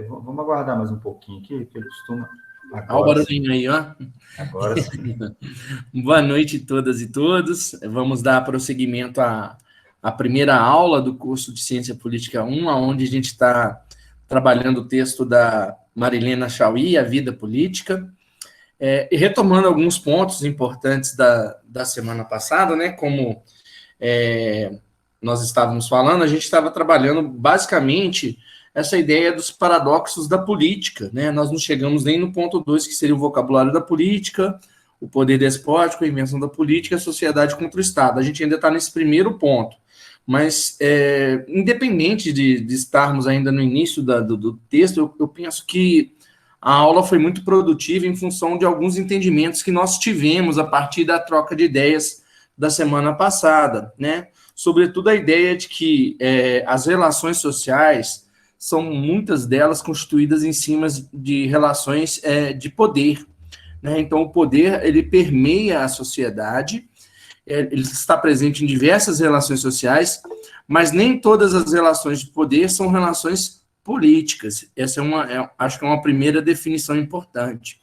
Vamos aguardar mais um pouquinho aqui, porque ele costuma... Olha o Agora sim, barulhinho aí, ó. agora sim. Boa noite a todas e todos. Vamos dar prosseguimento à primeira aula do curso de Ciência Política 1, onde a gente está trabalhando o texto da Marilena Chaui, A Vida Política, e retomando alguns pontos importantes da semana passada, né? Como nós estávamos falando, a gente estava trabalhando basicamente essa ideia dos paradoxos da política, né? Nós não chegamos nem no ponto 2, que seria o vocabulário da política, o poder despótico, a invenção da política, a sociedade contra o Estado. A gente ainda está nesse primeiro ponto. Mas, independente de estarmos ainda no início do texto, eu penso que a aula foi muito produtiva em função de alguns entendimentos que nós tivemos a partir da troca de ideias da semana passada, né? Sobretudo a ideia de que as relações sociais são muitas delas constituídas em cima de relações de poder, né? Então, o poder, ele permeia a sociedade, ele está presente em diversas relações sociais, mas nem todas as relações de poder são relações políticas. Essa acho que é uma primeira definição importante.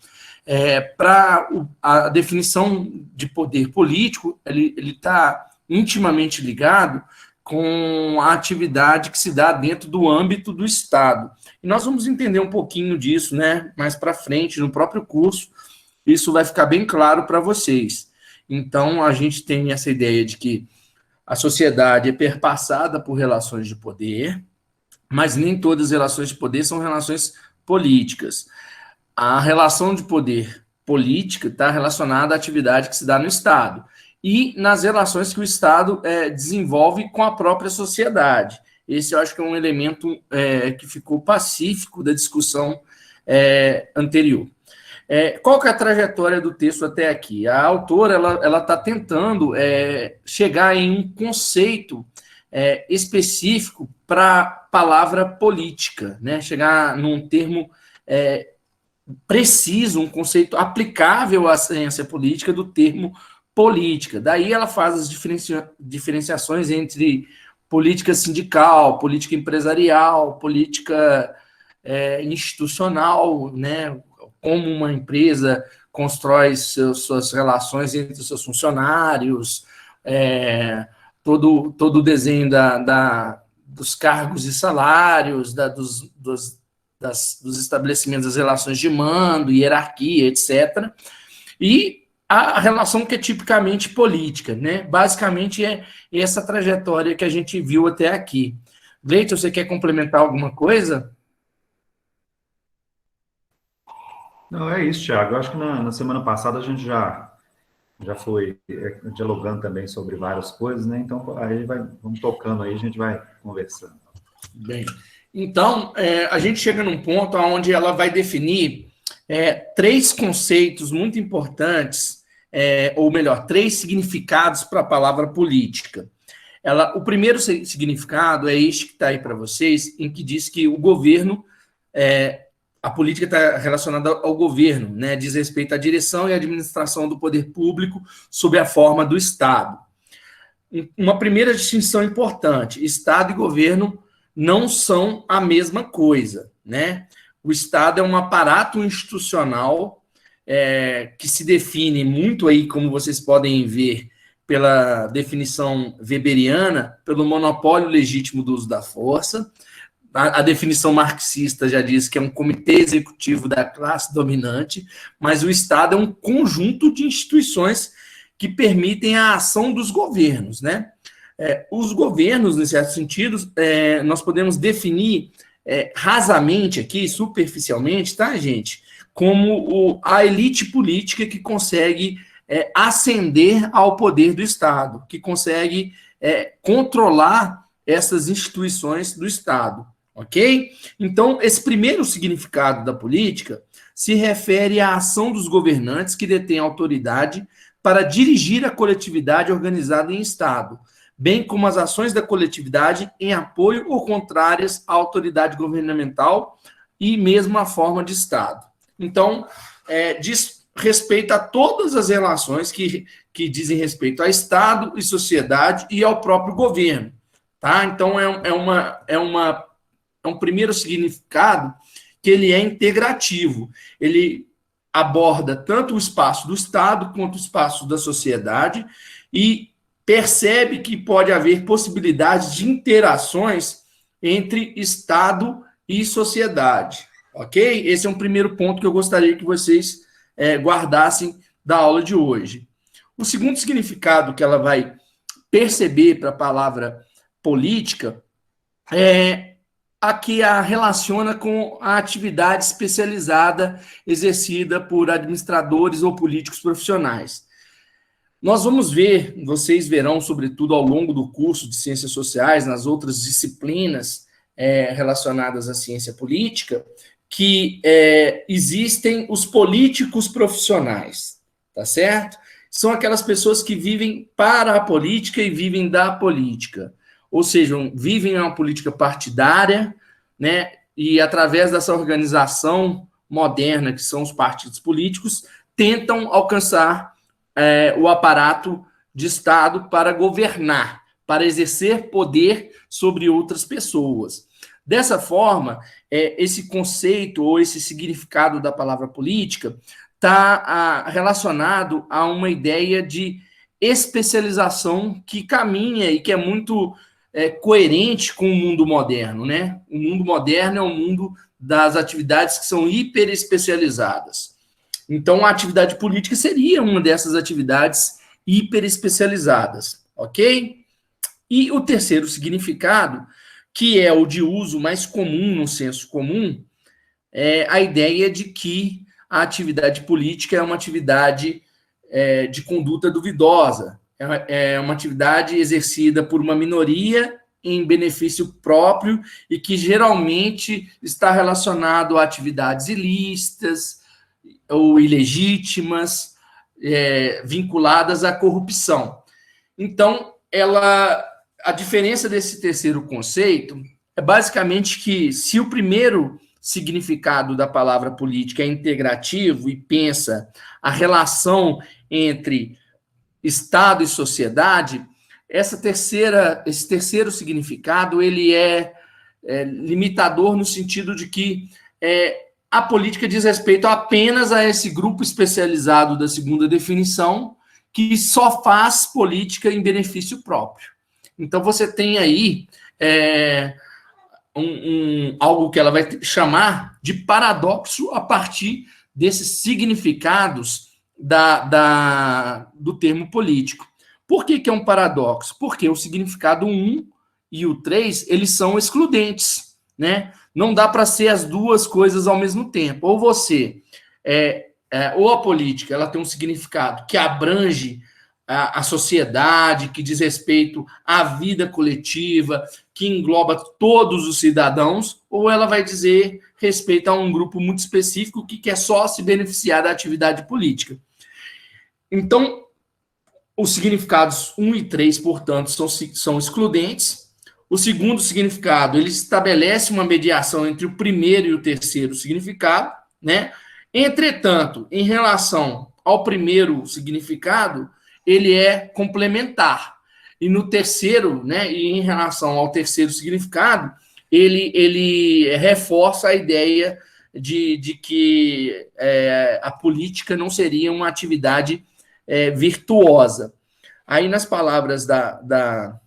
Para a definição de poder político, ele está intimamente ligado com a atividade que se dá dentro do âmbito do Estado. E nós vamos entender um pouquinho disso, né, mais para frente, no próprio curso, isso vai ficar bem claro para vocês. Então, a gente tem essa ideia de que a sociedade é perpassada por relações de poder, mas nem todas as relações de poder são relações políticas. A relação de poder política está relacionada à atividade que se dá no Estado e nas relações que o Estado desenvolve com a própria sociedade. Esse eu acho que é um elemento que ficou pacífico da discussão anterior. Qual que é a trajetória do texto até aqui? A autora ela está tentando chegar em um conceito específico para a palavra política, né? Chegar num termo preciso, um conceito aplicável à ciência política do termo política. Daí ela faz as diferenciações entre política sindical, política empresarial, política institucional, né? Como uma empresa constrói suas relações entre os seus funcionários, todo o desenho dos cargos e salários, dos estabelecimentos das relações de mando, hierarquia, etc. E a relação que é tipicamente política, né? Basicamente é essa trajetória que a gente viu até aqui. Gleito, você quer complementar alguma coisa? Não, é isso, Thiago. Eu acho que na semana passada a gente já foi dialogando também sobre várias coisas, né? Então, aí vamos tocando aí, a gente vai conversando. Bem, então, a gente chega num ponto onde ela vai definir três conceitos muito importantes, ou melhor, três significados para a palavra política. O primeiro significado é este que está aí para vocês, em que diz que o governo, a política está relacionada ao governo, né? Diz respeito à direção e administração do poder público sob a forma do Estado. Uma primeira distinção importante: Estado e governo não são a mesma coisa, né? O Estado é um aparato institucional que se define muito aí, como vocês podem ver, pela definição weberiana, pelo monopólio legítimo do uso da força. A definição marxista já diz que é um comitê executivo da classe dominante, mas o Estado é um conjunto de instituições que permitem a ação dos governos, né? Os governos, em certo sentido, nós podemos definir rasamente aqui, superficialmente, tá, gente? Como a elite política que consegue ascender ao poder do Estado, que consegue controlar essas instituições do Estado, ok? Então, esse primeiro significado da política se refere à ação dos governantes que detêm autoridade para dirigir a coletividade organizada em Estado, bem como as ações da coletividade em apoio ou contrárias à autoridade governamental e mesmo à forma de Estado. Então, diz respeito a todas as relações que dizem respeito a Estado e sociedade e ao próprio governo, tá? Então, é um primeiro significado que ele é integrativo. Ele aborda tanto o espaço do Estado quanto o espaço da sociedade e percebe que pode haver possibilidades de interações entre Estado e sociedade, ok? Esse é um primeiro ponto que eu gostaria que vocês guardassem da aula de hoje. O segundo significado que ela vai perceber para a palavra política é a que a relaciona com a atividade especializada exercida por administradores ou políticos profissionais. Nós vamos ver, vocês verão, sobretudo ao longo do curso de Ciências Sociais, nas outras disciplinas relacionadas à ciência política, que existem os políticos profissionais, tá certo? São aquelas pessoas que vivem para a política e vivem da política. Ou seja, vivem uma política partidária, né? E através dessa organização moderna, que são os partidos políticos, tentam alcançar o aparato de Estado para governar, para exercer poder sobre outras pessoas. Dessa forma, esse conceito ou esse significado da palavra política está relacionado a uma ideia de especialização que caminha e que é muito coerente com o mundo moderno, né? O mundo moderno é o mundo das atividades que são hiperespecializadas. Então, a atividade política seria uma dessas atividades hiperespecializadas, ok? E o terceiro significado, que é o de uso mais comum no senso comum, é a ideia de que a atividade política é uma atividade de conduta duvidosa, é uma atividade exercida por uma minoria em benefício próprio e que geralmente está relacionado a atividades ilícitas ou ilegítimas, vinculadas à corrupção. Então, a diferença desse terceiro conceito é basicamente que, se o primeiro significado da palavra política é integrativo e pensa a relação entre Estado e sociedade, esse terceiro significado ele é limitador no sentido de que a política diz respeito apenas a esse grupo especializado da segunda definição, que só faz política em benefício próprio. Então, você tem aí algo que ela vai chamar de paradoxo a partir desses significados do termo político. Por que é um paradoxo? Porque o significado 1 e o 3, eles são excludentes, né? Não dá para ser as duas coisas ao mesmo tempo. Ou ou a política, ela tem um significado que abrange a sociedade, que diz respeito à vida coletiva, que engloba todos os cidadãos, ou ela vai dizer respeito a um grupo muito específico que quer só se beneficiar da atividade política. Então, os significados 1 e 3, portanto, são excludentes. O segundo significado, ele estabelece uma mediação entre o primeiro e o terceiro significado, né? Entretanto, em relação ao primeiro significado, ele é complementar. E no terceiro, né, e em relação ao terceiro significado, ele reforça a ideia de que a política não seria uma atividade virtuosa. Aí, nas palavras da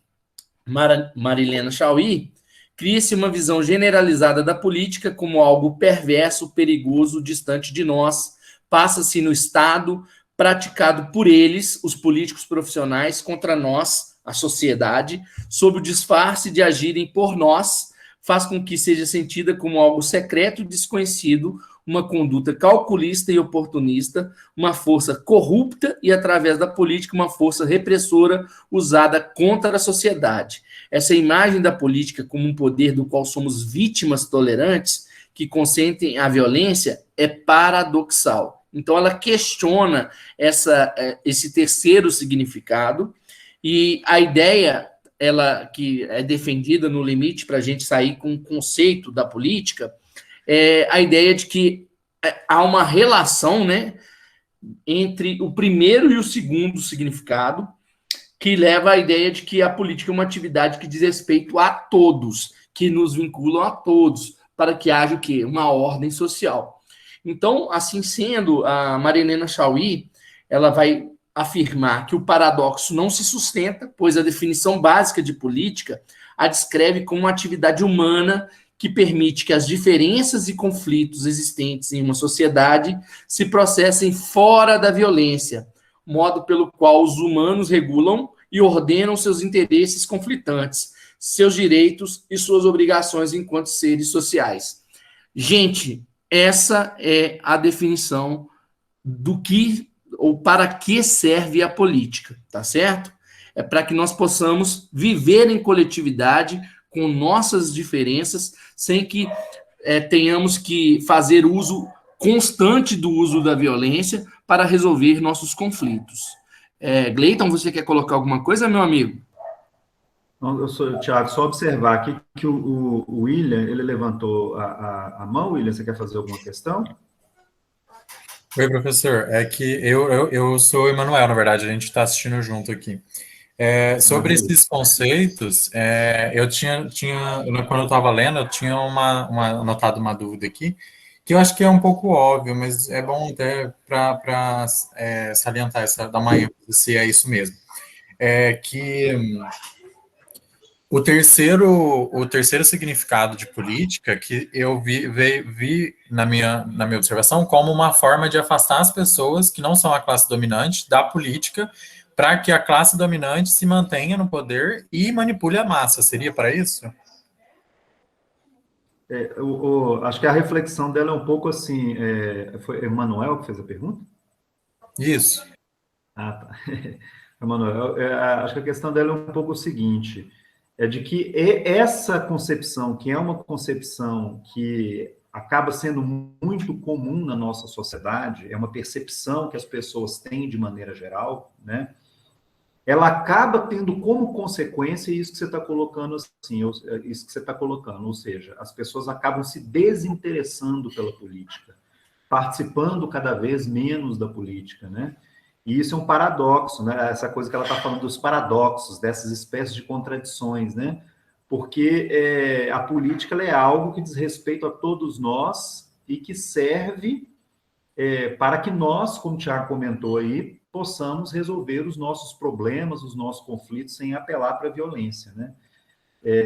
Marilena Chaui, cria-se uma visão generalizada da política como algo perverso, perigoso, distante de nós, passa-se no Estado, praticado por eles, os políticos profissionais, contra nós, a sociedade, sob o disfarce de agirem por nós, faz com que seja sentida como algo secreto e desconhecido, uma conduta calculista e oportunista, uma força corrupta e, através da política, uma força repressora usada contra a sociedade. Essa imagem da política como um poder do qual somos vítimas tolerantes, que consentem a violência, é paradoxal. Então, ela questiona esse terceiro significado, e a ideia, que é defendida no limite para a gente sair com o conceito da política, é a ideia de que há uma relação, né, entre o primeiro e o segundo significado, que leva à ideia de que a política é uma atividade que diz respeito a todos, que nos vinculam a todos, para que haja o quê? Uma ordem social. Então, assim sendo, a Marilena Chaui, ela vai afirmar que o paradoxo não se sustenta, pois a definição básica de política a descreve como uma atividade humana que permite que as diferenças e conflitos existentes em uma sociedade se processem fora da violência, modo pelo qual os humanos regulam e ordenam seus interesses conflitantes, seus direitos e suas obrigações enquanto seres sociais. Gente, essa é a definição do que ou para que serve a política, tá certo? É para que nós possamos viver em coletividade com nossas diferenças, sem que tenhamos que fazer uso constante do uso da violência para resolver nossos conflitos. Gleiton, você quer colocar alguma coisa, meu amigo? Tiago, só observar aqui que o William, ele levantou a mão. William, você quer fazer alguma questão? Oi, professor. É que eu sou o Emanuel, na verdade, a gente está assistindo junto aqui. Sobre esses conceitos, quando eu estava lendo, eu tinha anotado uma dúvida aqui, que eu acho que é um pouco óbvio, mas é bom até para salientar, dar uma ênfase se é isso mesmo. Que o terceiro significado de política, que eu vi na minha observação como uma forma de afastar as pessoas que não são a classe dominante da política, para que a classe dominante se mantenha no poder e manipule a massa. Seria para isso? Acho que a reflexão dela é um pouco assim. Foi Emanuel que fez a pergunta? Isso. Ah, tá. Emanuel, acho que a questão dela é um pouco o seguinte: é de que essa concepção, que é uma concepção que acaba sendo muito comum na nossa sociedade, é uma percepção que as pessoas têm de maneira geral, né? Ela acaba tendo como consequência isso que você está colocando assim, isso que você está colocando, ou seja, as pessoas acabam se desinteressando pela política, participando cada vez menos da política, né? E isso é um paradoxo, né? Essa coisa que ela está falando dos paradoxos, dessas espécies de contradições, né? Porque a política é algo que diz respeito a todos nós e que serve para que nós, como o Tiago comentou aí, possamos resolver os nossos problemas, os nossos conflitos, sem apelar para a violência, né?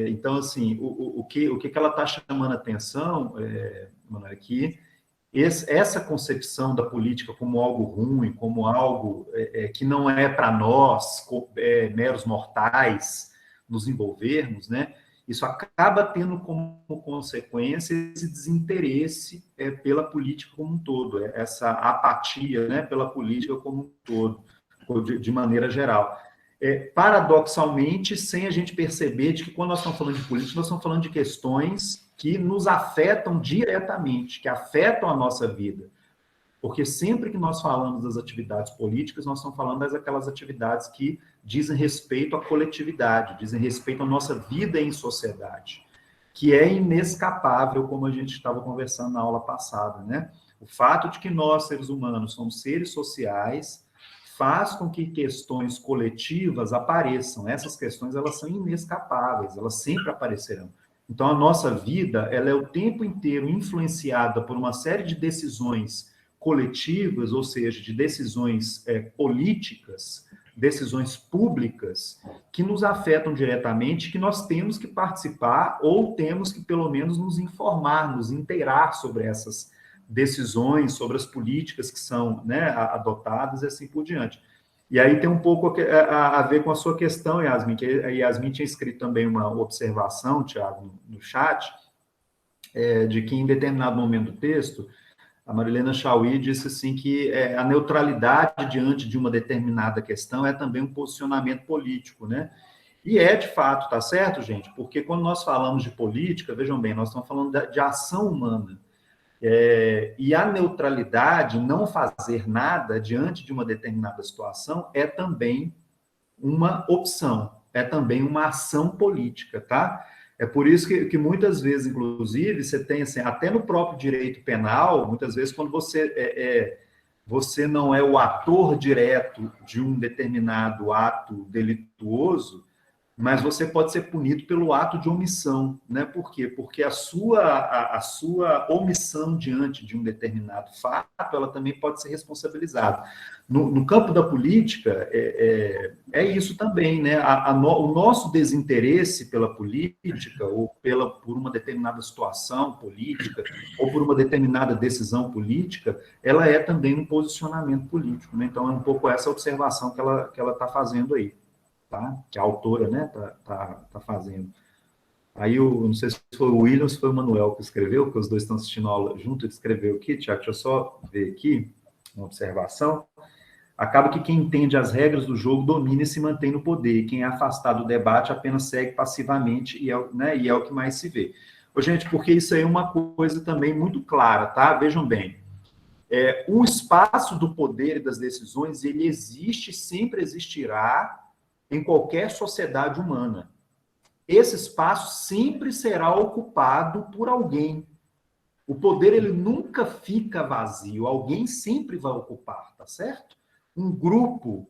Então, assim, o que ela está chamando a atenção, Manoel, é que essa concepção da política como algo ruim, como algo que não é para nós, meros mortais, nos envolvermos, né? Isso acaba tendo como consequência esse desinteresse pela política como um todo, essa apatia, né, pela política como um todo, de maneira geral. Paradoxalmente, sem a gente perceber de que quando nós estamos falando de política, nós estamos falando de questões que nos afetam diretamente, que afetam a nossa vida. Porque sempre que nós falamos das atividades políticas, nós estamos falando daquelas atividades que dizem respeito à coletividade, dizem respeito à nossa vida em sociedade, que é inescapável, como a gente estava conversando na aula passada, né? O fato de que nós, seres humanos, somos seres sociais, faz com que questões coletivas apareçam. Essas questões, elas são inescapáveis, elas sempre aparecerão. Então, a nossa vida, ela é o tempo inteiro influenciada por uma série de decisões coletivas, ou seja, de decisões políticas, decisões públicas, que nos afetam diretamente, que nós temos que participar ou temos que, pelo menos, nos informar, nos inteirar sobre essas decisões, sobre as políticas que são, né, adotadas e assim por diante. E aí tem um pouco a ver com a sua questão, Yasmin, que a Yasmin tinha escrito também uma observação, Tiago, no chat, de que em determinado momento do texto, a Marilena Chaui disse assim que a neutralidade diante de uma determinada questão é também um posicionamento político, né? E de fato, tá certo, gente? Porque quando nós falamos de política, vejam bem, nós estamos falando de ação humana. E a neutralidade, não fazer nada diante de uma determinada situação, é também uma opção, é também uma ação política, tá? É por isso que muitas vezes, inclusive, você tem, assim, até no próprio direito penal, muitas vezes, quando você não é o ator direto de um determinado ato delituoso, mas você pode ser punido pelo ato de omissão, né? Por quê? Porque a sua omissão diante de um determinado fato, ela também pode ser responsabilizada. No campo da política, é isso também, né? O nosso desinteresse pela política, ou por uma determinada situação política, ou por uma determinada decisão política, ela é também um posicionamento político, né? Então, é um pouco essa observação que ela está fazendo aí. Tá? Que a autora, né, tá fazendo. Aí, não sei se foi o William ou se foi o Manuel que escreveu, porque os dois estão assistindo a aula junto, ele escreveu aqui, Tiago, deixa eu só ver aqui, uma observação. Acaba que quem entende as regras do jogo domina e se mantém no poder, e quem é afastado do debate apenas segue passivamente, e é o que mais se vê. Ô, gente, porque isso aí é uma coisa também muito clara, tá? Vejam bem, o espaço do poder e das decisões, ele existe, sempre existirá, em qualquer sociedade humana. Esse espaço sempre será ocupado por alguém. O poder, ele nunca fica vazio, alguém sempre vai ocupar, tá certo? Um grupo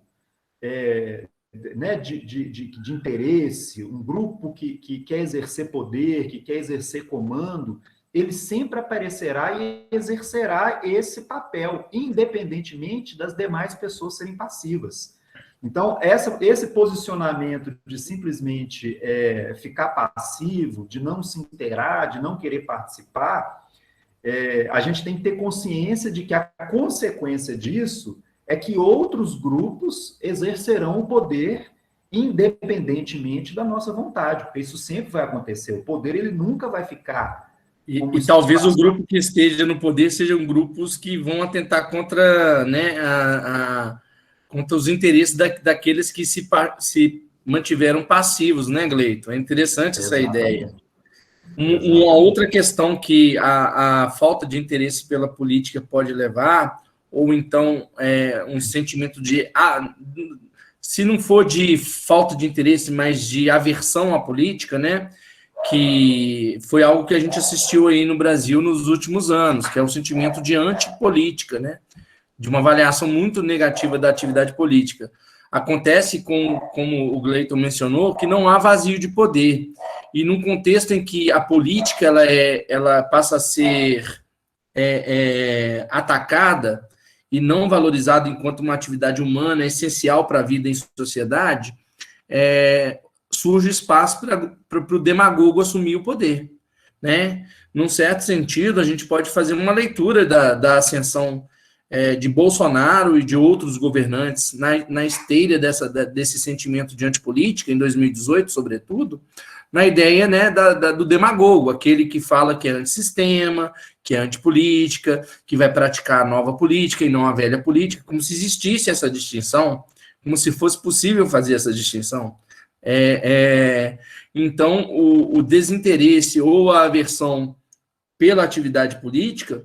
né, de interesse, um grupo que quer exercer poder, que quer exercer comando, ele sempre aparecerá e exercerá esse papel, independentemente das demais pessoas serem passivas. Então, esse posicionamento de simplesmente ficar passivo, de não se inteirar, de não querer participar, a gente tem que ter consciência de que a consequência disso é que outros grupos exercerão o poder independentemente da nossa vontade, porque isso sempre vai acontecer. O poder, ele nunca vai ficar... E talvez o grupo que esteja no poder sejam grupos que vão atentar contra, né, contra os interesses daqueles que se mantiveram passivos, né, Gleito? É interessante essa ideia. Uma outra questão que a falta de interesse pela política pode levar, ou então um sentimento de... se não for de falta de interesse, mas de aversão à política, né? Que foi algo que a gente assistiu aí no Brasil nos últimos anos, que é o sentimento de antipolítica, né? De uma avaliação muito negativa da atividade política. Acontece, como o Gleito mencionou, que não há vazio de poder. E num contexto em que a política ela passa a ser atacada e não valorizada enquanto uma atividade humana essencial para a vida em sociedade, surge espaço para o demagogo assumir o poder, né? Num certo sentido, a gente pode fazer uma leitura da ascensão de Bolsonaro e de outros governantes na esteira desse sentimento de antipolítica, em 2018, sobretudo, na ideia, né, do demagogo, aquele que fala que é antissistema, que é antipolítica, que vai praticar a nova política e não a velha política, como se existisse essa distinção, como se fosse possível fazer essa distinção. Então, o desinteresse ou a aversão pela atividade política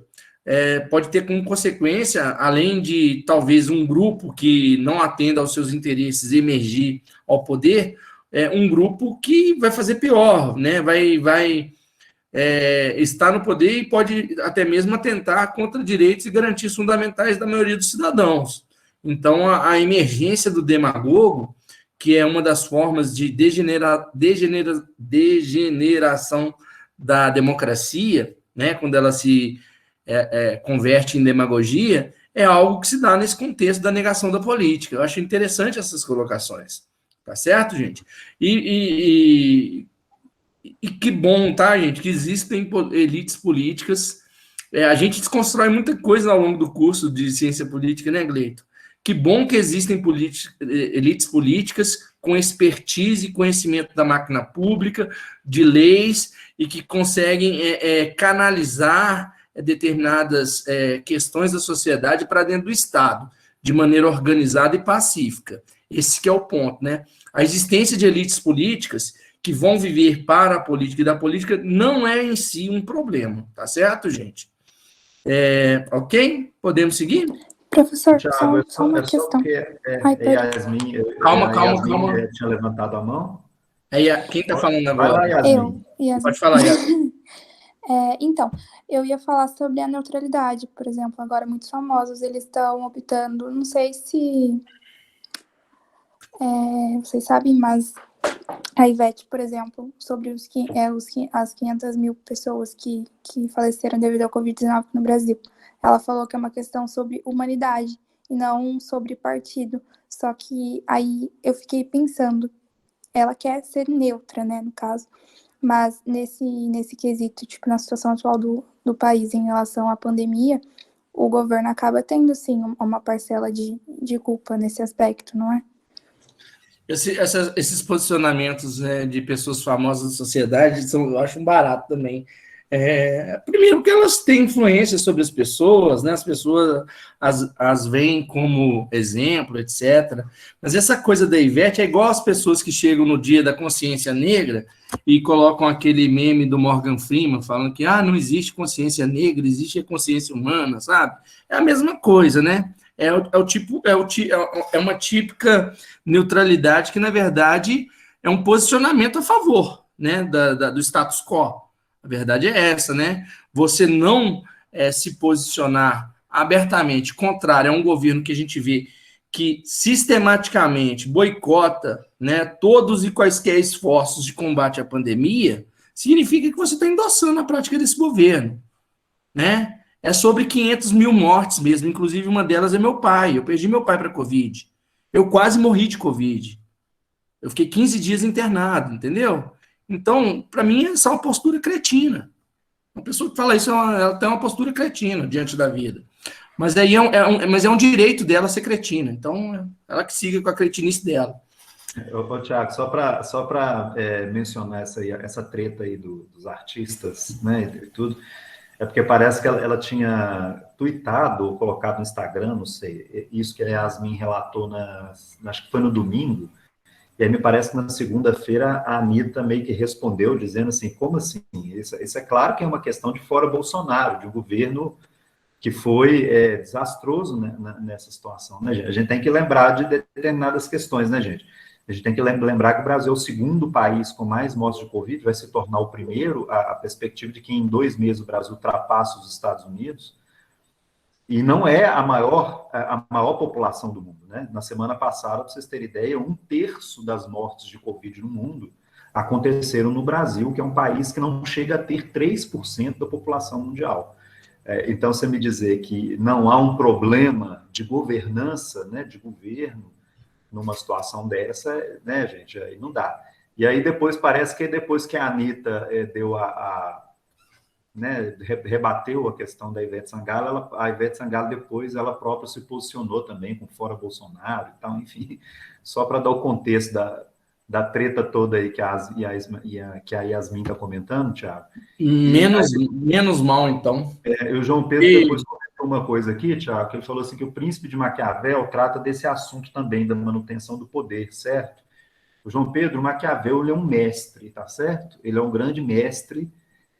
pode ter como consequência, além de talvez um grupo que não atenda aos seus interesses emergir ao poder, um grupo que vai fazer pior, né? Vai estar no poder e pode até mesmo atentar contra direitos e garantias fundamentais da maioria dos cidadãos. Então, a emergência do demagogo, que é uma das formas de degeneração da democracia, né, quando ela se converte em demagogia, é algo que se dá nesse contexto da negação da política. Eu acho interessante essas colocações. Tá certo, gente? E que bom, tá, gente, que existem elites políticas. A gente desconstrói muita coisa ao longo do curso de ciência política, né, Gleito? Que bom que existem elites políticas com expertise e conhecimento da máquina pública, de leis, e que conseguem canalizar determinadas questões da sociedade para dentro do Estado, de maneira organizada e pacífica. Esse que é o ponto, né? A existência de elites políticas que vão viver para a política e da política não é em si um problema, tá certo, gente? Ok? Podemos seguir? Professor, Thiago, só uma questão. Yasmin, Calma. tinha levantado a mão. Quem está falando agora? Vai lá, Yasmin. Yasmin. Pode falar, Yasmin. Então, eu ia falar sobre a neutralidade, por exemplo, agora muitos famosos, eles estão optando, não sei se vocês sabem, mas a Ivete, por exemplo, sobre as 500 mil pessoas que faleceram devido ao Covid-19 no Brasil. Ela falou que é uma questão sobre humanidade e não sobre partido. Só que aí eu fiquei pensando, ela quer ser neutra, né, no caso, mas nesse quesito, tipo, na situação atual do país em relação à pandemia, o governo acaba tendo, sim, uma parcela de culpa nesse aspecto, não é? Esses posicionamentos de pessoas famosas da sociedade eu acho um barato também. Primeiro que elas têm influência sobre as pessoas, né? As pessoas as veem como exemplo, etc. Mas essa coisa da Ivete é igual as pessoas que chegam no dia da consciência negra e colocam aquele meme do Morgan Freeman falando que não existe consciência negra, existe a consciência humana, sabe? É a mesma coisa, né? É uma típica neutralidade que, na verdade, é um posicionamento a favor, né, do status quo. A verdade é essa, né? Você não se posicionar abertamente contrário a um governo que a gente vê que sistematicamente boicota, né, todos e quaisquer esforços de combate à pandemia, significa que você está endossando a prática desse governo, né? É sobre 500 mil mortes mesmo, inclusive uma delas é meu pai. Eu perdi meu pai para a Covid. Eu quase morri de Covid. Eu fiquei 15 dias internado, entendeu? Então, para mim, essa é uma postura cretina. Uma pessoa que fala isso, ela tem uma postura cretina diante da vida. Mas aí mas é um direito dela ser cretina. Então, ela que siga com a cretinice dela. Tiago, só para mencionar essa treta aí dos artistas, né, e tudo, é porque parece que ela tinha tweetado ou colocado no Instagram, não sei, isso que a Yasmin relatou, acho que foi no domingo, e aí me parece que na segunda-feira a Anitta meio que respondeu, dizendo assim, como assim? Isso é claro que é uma questão de fora Bolsonaro, de um governo que foi desastroso, né, nessa situação, né, gente? A gente tem que lembrar de determinadas questões, né, gente? A gente tem que lembrar que o Brasil é o segundo país com mais mortes de Covid, vai se tornar o primeiro, a perspectiva de que em 2 meses o Brasil ultrapassa os Estados Unidos, e não é a maior população do mundo, né? Na semana passada, para vocês terem ideia, 1/3 das mortes de Covid no mundo aconteceram no Brasil, que é um país que não chega a ter 3% da população mundial. Então, você me dizer que não há um problema de governança, né, de governo, numa situação dessa, né, gente, aí não dá. E aí depois, parece que depois que a Anitta deu né, rebateu a questão da Ivete Sangalo, a Ivete Sangalo depois, ela própria se posicionou também com fora Bolsonaro e tal, enfim, só para dar o contexto da treta toda aí que a Yasmin está comentando, Thiago. Menos mal, então. O João Pedro depois comentou uma coisa aqui, Thiago, que ele falou assim que o Príncipe de Maquiavel trata desse assunto também, da manutenção do poder, certo? O João Pedro, o Maquiavel, ele é um mestre, tá certo? Ele é um grande mestre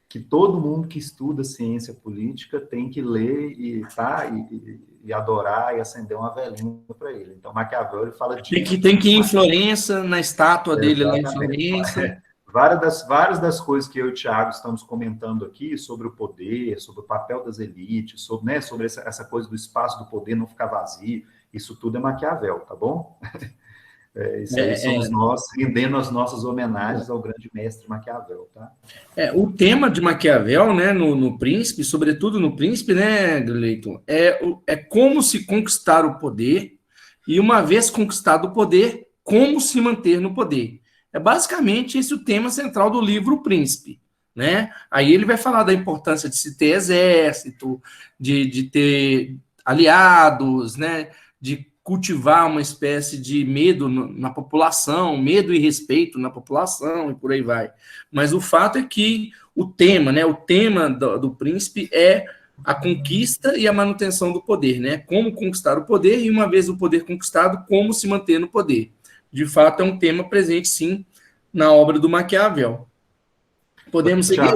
que todo mundo que estuda ciência política tem que ler e adorar e acender uma velinha para ele. Então, Maquiavel, ele fala disso. Tem que ir em Florença, na estátua dele lá em Florença. Várias das coisas que eu e o Thiago estamos comentando aqui sobre o poder, sobre o papel das elites, sobre essa coisa do espaço do poder não ficar vazio, isso tudo é Maquiavel, tá bom? Isso aí somos nós rendendo as nossas homenagens ao grande mestre Maquiavel, tá? O tema de Maquiavel, né, no Príncipe, sobretudo no Príncipe, né, Gleiton, é como se conquistar o poder e, uma vez conquistado o poder, como se manter no poder. É basicamente esse o tema central do livro O Príncipe, né? Aí ele vai falar da importância de se ter exército, de ter aliados, né, de cultivar uma espécie de medo na população, medo e respeito na população, e por aí vai. Mas o fato é que o tema, né, o tema do Príncipe é a conquista e a manutenção do poder, né? Como conquistar o poder e, uma vez o poder conquistado, como se manter no poder. De fato, é um tema presente, sim, na obra do Maquiavel. Podemos seguir?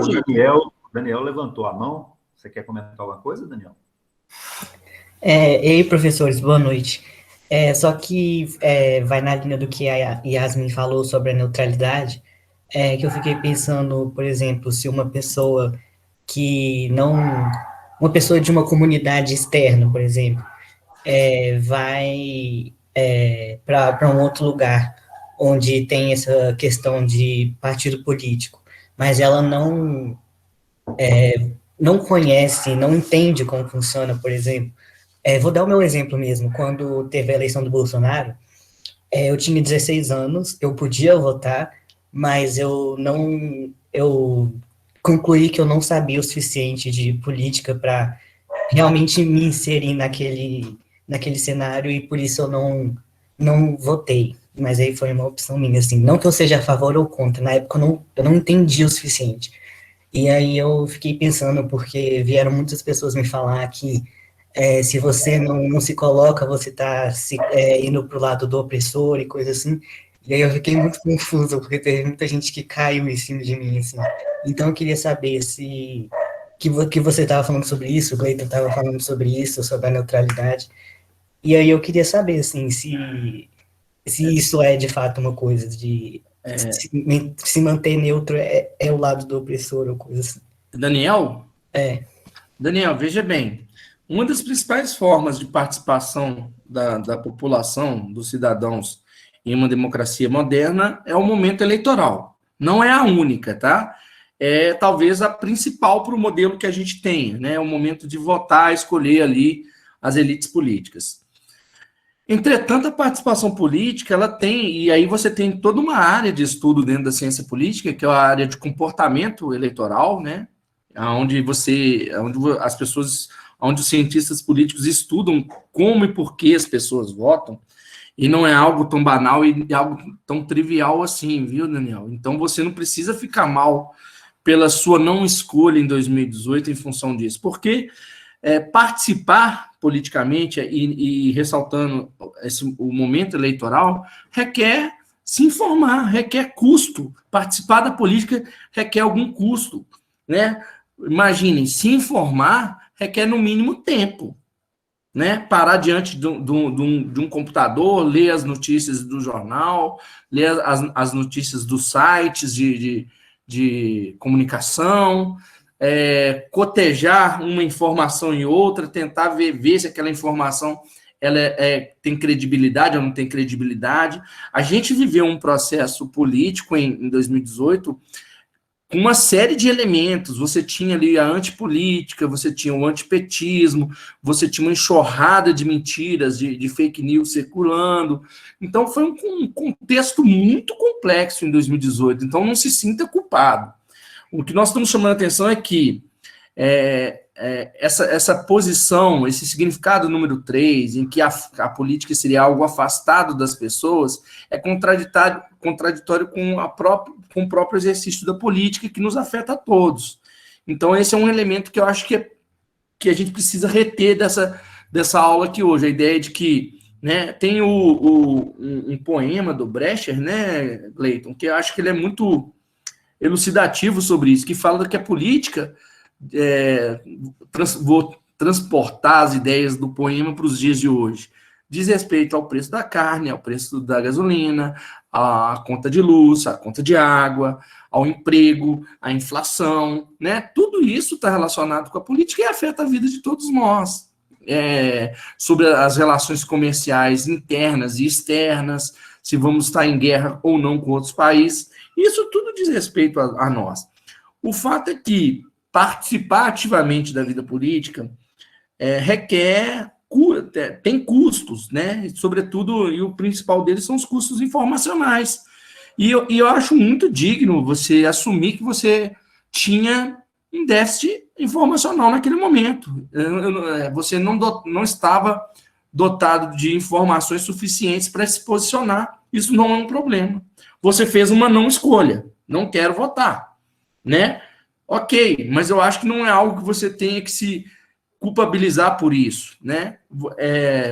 Daniel levantou a mão. Você quer comentar alguma coisa, Daniel? Ei, professores, boa noite. Só que vai na linha do que a Yasmin falou sobre a neutralidade, que eu fiquei pensando, por exemplo, se uma pessoa uma pessoa de uma comunidade externa, por exemplo, vai para um outro lugar onde tem essa questão de partido político, mas ela não conhece, não entende como funciona, por exemplo. Vou dar o meu exemplo mesmo. Quando teve a eleição do Bolsonaro, eu tinha 16 anos, eu podia votar, mas eu concluí que eu não sabia o suficiente de política para realmente me inserir naquele cenário, e por isso eu não votei. Mas aí foi uma opção minha, assim, não que eu seja a favor ou contra, na época eu não entendi o suficiente. E aí eu fiquei pensando, porque vieram muitas pessoas me falar que se você não se coloca, você está indo para o lado do opressor e coisa assim. E aí eu fiquei muito confuso, porque teve muita gente que caiu em cima de mim, assim. Então eu queria saber que você estava falando sobre isso, o Cleiton estava falando sobre isso, sobre a neutralidade. E aí eu queria saber, assim, se isso é de fato uma coisa de se manter neutro é o lado do opressor ou coisa assim. Daniel? Daniel, veja bem, uma das principais formas de participação da população, dos cidadãos, em uma democracia moderna é o momento eleitoral. Não é a única, tá? É talvez a principal para o modelo que a gente tem, né? É o momento de votar, escolher ali as elites políticas. Entretanto, a participação política, ela tem, e aí você tem toda uma área de estudo dentro da ciência política, que é a área de comportamento eleitoral, né? Onde as pessoas, onde os cientistas políticos estudam como e por que as pessoas votam, e não é algo tão banal e algo tão trivial assim, viu, Daniel? Então, você não precisa ficar mal pela sua não escolha em 2018 em função disso, porque participar politicamente e ressaltando o momento eleitoral requer se informar, requer custo. Participar da política requer algum custo, né? Imaginem, se informar requer no mínimo tempo, né? Parar diante de um computador, ler as notícias do jornal, ler as notícias dos sites de comunicação, cotejar uma informação e outra, tentar ver se aquela informação tem credibilidade ou não tem credibilidade. A gente viveu um processo político em 2018 com uma série de elementos. Você tinha ali a antipolítica, você tinha o antipetismo, você tinha uma enxurrada de mentiras, de fake news circulando. Então, foi um contexto muito complexo em 2018. Então, não se sinta culpado. O que nós estamos chamando a atenção é que essa posição, esse significado número 3, em que a política seria algo afastado das pessoas, é contraditório com o próprio exercício da política, que nos afeta a todos. Então, esse é um elemento que eu acho que a gente precisa reter dessa aula aqui hoje, a ideia de que, né, tem um poema do Brecher, né, Cleiton, que eu acho que ele é muito elucidativo sobre isso, que fala que a política, vou transportar as ideias do poema para os dias de hoje, diz respeito ao preço da carne, ao preço da gasolina, à conta de luz, à conta de água, ao emprego, à inflação, né? Tudo isso está relacionado com a política e afeta a vida de todos nós. Sobre as relações comerciais internas e externas, se vamos estar em guerra ou não com outros países, isso tudo diz respeito a nós. O fato é que participar ativamente da vida política tem custos, né? Sobretudo, e o principal deles são os custos informacionais. E eu acho muito digno você assumir que você tinha um déficit informacional naquele momento. Você não estava dotado de informações suficientes para se posicionar. Isso não é um problema. Você fez uma não escolha. Não quero votar, né? Ok, mas eu acho que não é algo que você tenha que se culpabilizar por isso, né?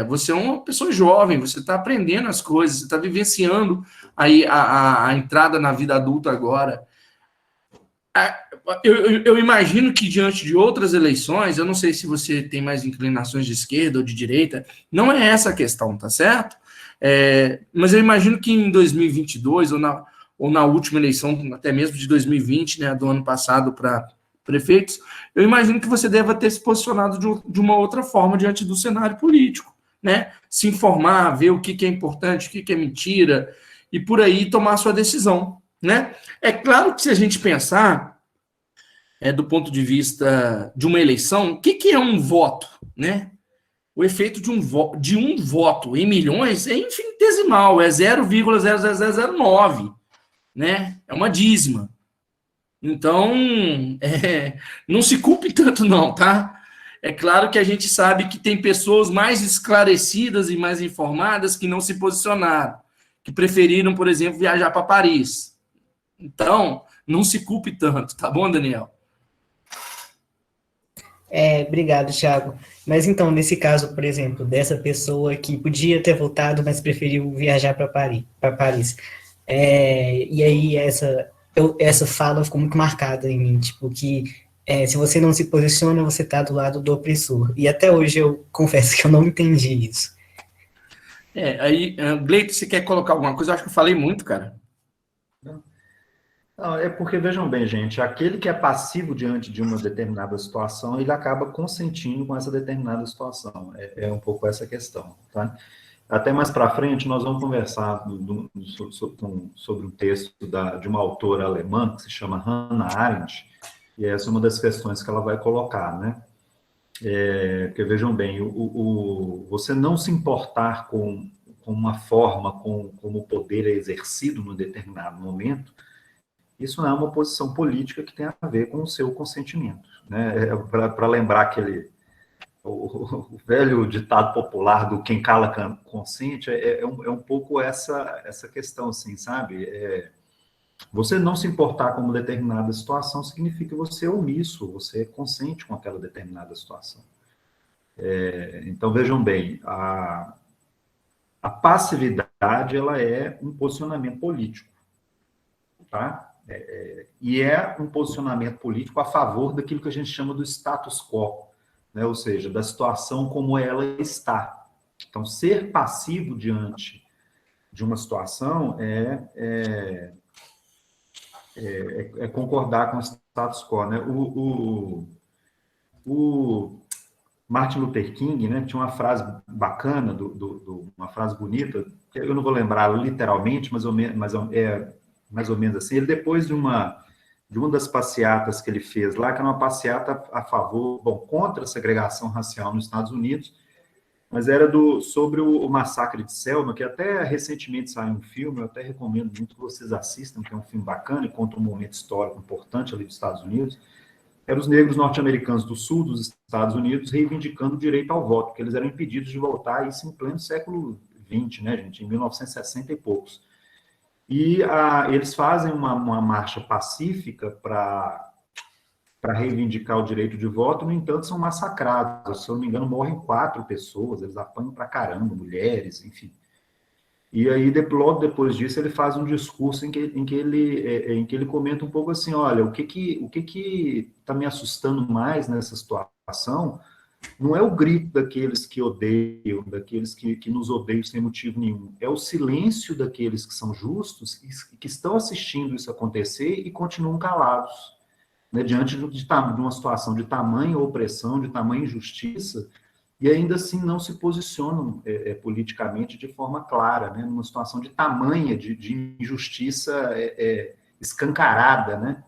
Você é uma pessoa jovem, você está aprendendo as coisas, você está vivenciando aí a entrada na vida adulta agora. Eu imagino que diante de outras eleições, eu não sei se você tem mais inclinações de esquerda ou de direita, não é essa a questão, tá certo? Mas eu imagino que em 2022, ou na última eleição, até mesmo de 2020, né, do ano passado para prefeitos, eu imagino que você deva ter se posicionado de uma outra forma diante do cenário político, né? Se informar, ver o que é importante, o que é mentira, e por aí tomar sua decisão, né? É claro que se a gente pensar do ponto de vista de uma eleição, o que é um voto, né? O efeito de um voto em milhões é infinitesimal, é 0,00009, né? É uma dízima. Então, não se culpe tanto não, tá? É claro que a gente sabe que tem pessoas mais esclarecidas e mais informadas que não se posicionaram, que preferiram, por exemplo, viajar para Paris. Então, não se culpe tanto, tá bom, Daniel? Obrigado, Thiago. Mas então, nesse caso, por exemplo, dessa pessoa que podia ter votado, mas preferiu viajar para Paris. E aí essa fala ficou muito marcada em mim, tipo, que se você não se posiciona, você está do lado do opressor. E até hoje eu confesso que eu não entendi isso. Aí, Gleito, você quer colocar alguma coisa? Eu acho que eu falei muito, cara. Não, é porque, vejam bem, gente, aquele que é passivo diante de uma determinada situação, ele acaba consentindo com essa determinada situação. É um pouco essa questão, tá? Até mais para frente, nós vamos conversar sobre um texto de uma autora alemã, que se chama Hannah Arendt, e essa é uma das questões que ela vai colocar, né? Porque, vejam bem, você não se importar com uma forma como o poder é exercido num determinado momento, isso não é uma posição política que tem a ver com o seu consentimento, né? Para lembrar o velho ditado popular do quem cala consente, é um pouco essa questão, assim, sabe? Você não se importar com uma determinada situação significa você é omisso, você consente com aquela determinada situação. Então, vejam bem, a passividade, ela é um posicionamento político, tá? E é um posicionamento político a favor daquilo que a gente chama do status quo, né? Ou seja, da situação como ela está. Então, ser passivo diante de uma situação é concordar com o status quo, né? O Martin Luther King, né, tinha uma frase bacana, uma frase bonita, que eu não vou lembrar literalmente, mas é mais ou menos assim. Ele, depois de uma das passeatas que ele fez lá, que era uma passeata a favor, contra a segregação racial nos Estados Unidos, mas era sobre o massacre de Selma, que até recentemente saiu um filme, eu até recomendo muito que vocês assistam, que é um filme bacana e conta um momento histórico importante ali dos Estados Unidos. Eram os negros norte-americanos do sul dos Estados Unidos reivindicando o direito ao voto, porque eles eram impedidos de votar, isso em pleno século XX, né, gente, em 1960 e poucos. E eles fazem uma marcha pacífica para reivindicar o direito de voto, no entanto, são massacrados. Se eu não me engano, morrem 4 pessoas, eles apanham para caramba, mulheres, enfim. E aí, logo depois disso, ele faz um discurso em que ele comenta um pouco assim, olha, o que está me assustando mais nessa situação não é o grito daqueles que odeiam, daqueles que nos odeiam sem motivo nenhum, é o silêncio daqueles que são justos e que estão assistindo isso acontecer e continuam calados, né, diante de uma situação de tamanha opressão, de tamanha injustiça, e ainda assim não se posicionam politicamente de forma clara, né, numa situação de tamanha, de injustiça escancarada, né?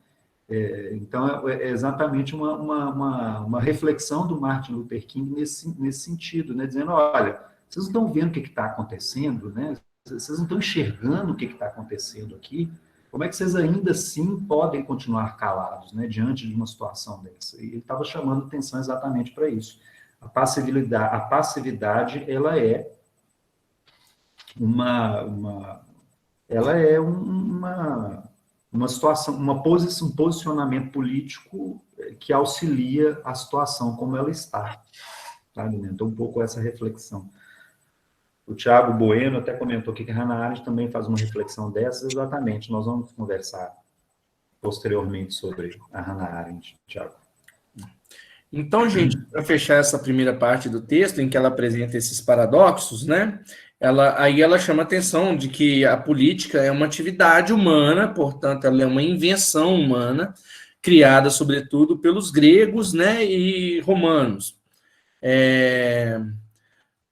Então, é exatamente uma reflexão do Martin Luther King nesse sentido, né? Dizendo, olha, vocês não estão vendo o que está acontecendo, né? Vocês não estão enxergando o que está acontecendo aqui, como é que vocês ainda assim podem continuar calados, né, diante de uma situação dessa? E ele estava chamando atenção exatamente para isso. A passividade, ela é uma situação, um posicionamento político que auxilia a situação como ela está. Tá? Então, um pouco essa reflexão. O Thiago Bueno até comentou aqui que a Hannah Arendt também faz uma reflexão dessas, exatamente. Nós vamos conversar posteriormente sobre a Hannah Arendt, Thiago. Então, gente, para fechar essa primeira parte do texto, em que ela apresenta esses paradoxos, né? Aí ela chama a atenção de que a política é uma atividade humana, portanto, ela é uma invenção humana, criada, sobretudo, pelos gregos, né, e romanos.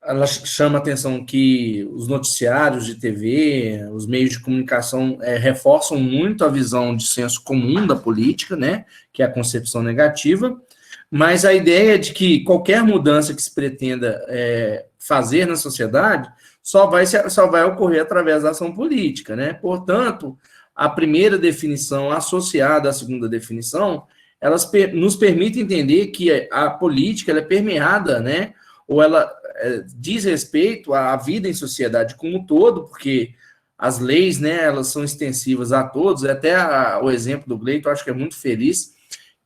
ela chama a atenção que os noticiários de TV, os meios de comunicação reforçam muito a visão de senso comum da política, né, que é a concepção negativa, mas a ideia de que qualquer mudança que se pretenda fazer na sociedade só vai ocorrer através da ação política, né? Portanto, a primeira definição associada à segunda definição, elas nos permite entender que a política ela é permeada, né, ou ela diz respeito à vida em sociedade como um todo, porque as leis, né, elas são extensivas a todos, até o exemplo do Gleito, eu acho que é muito feliz,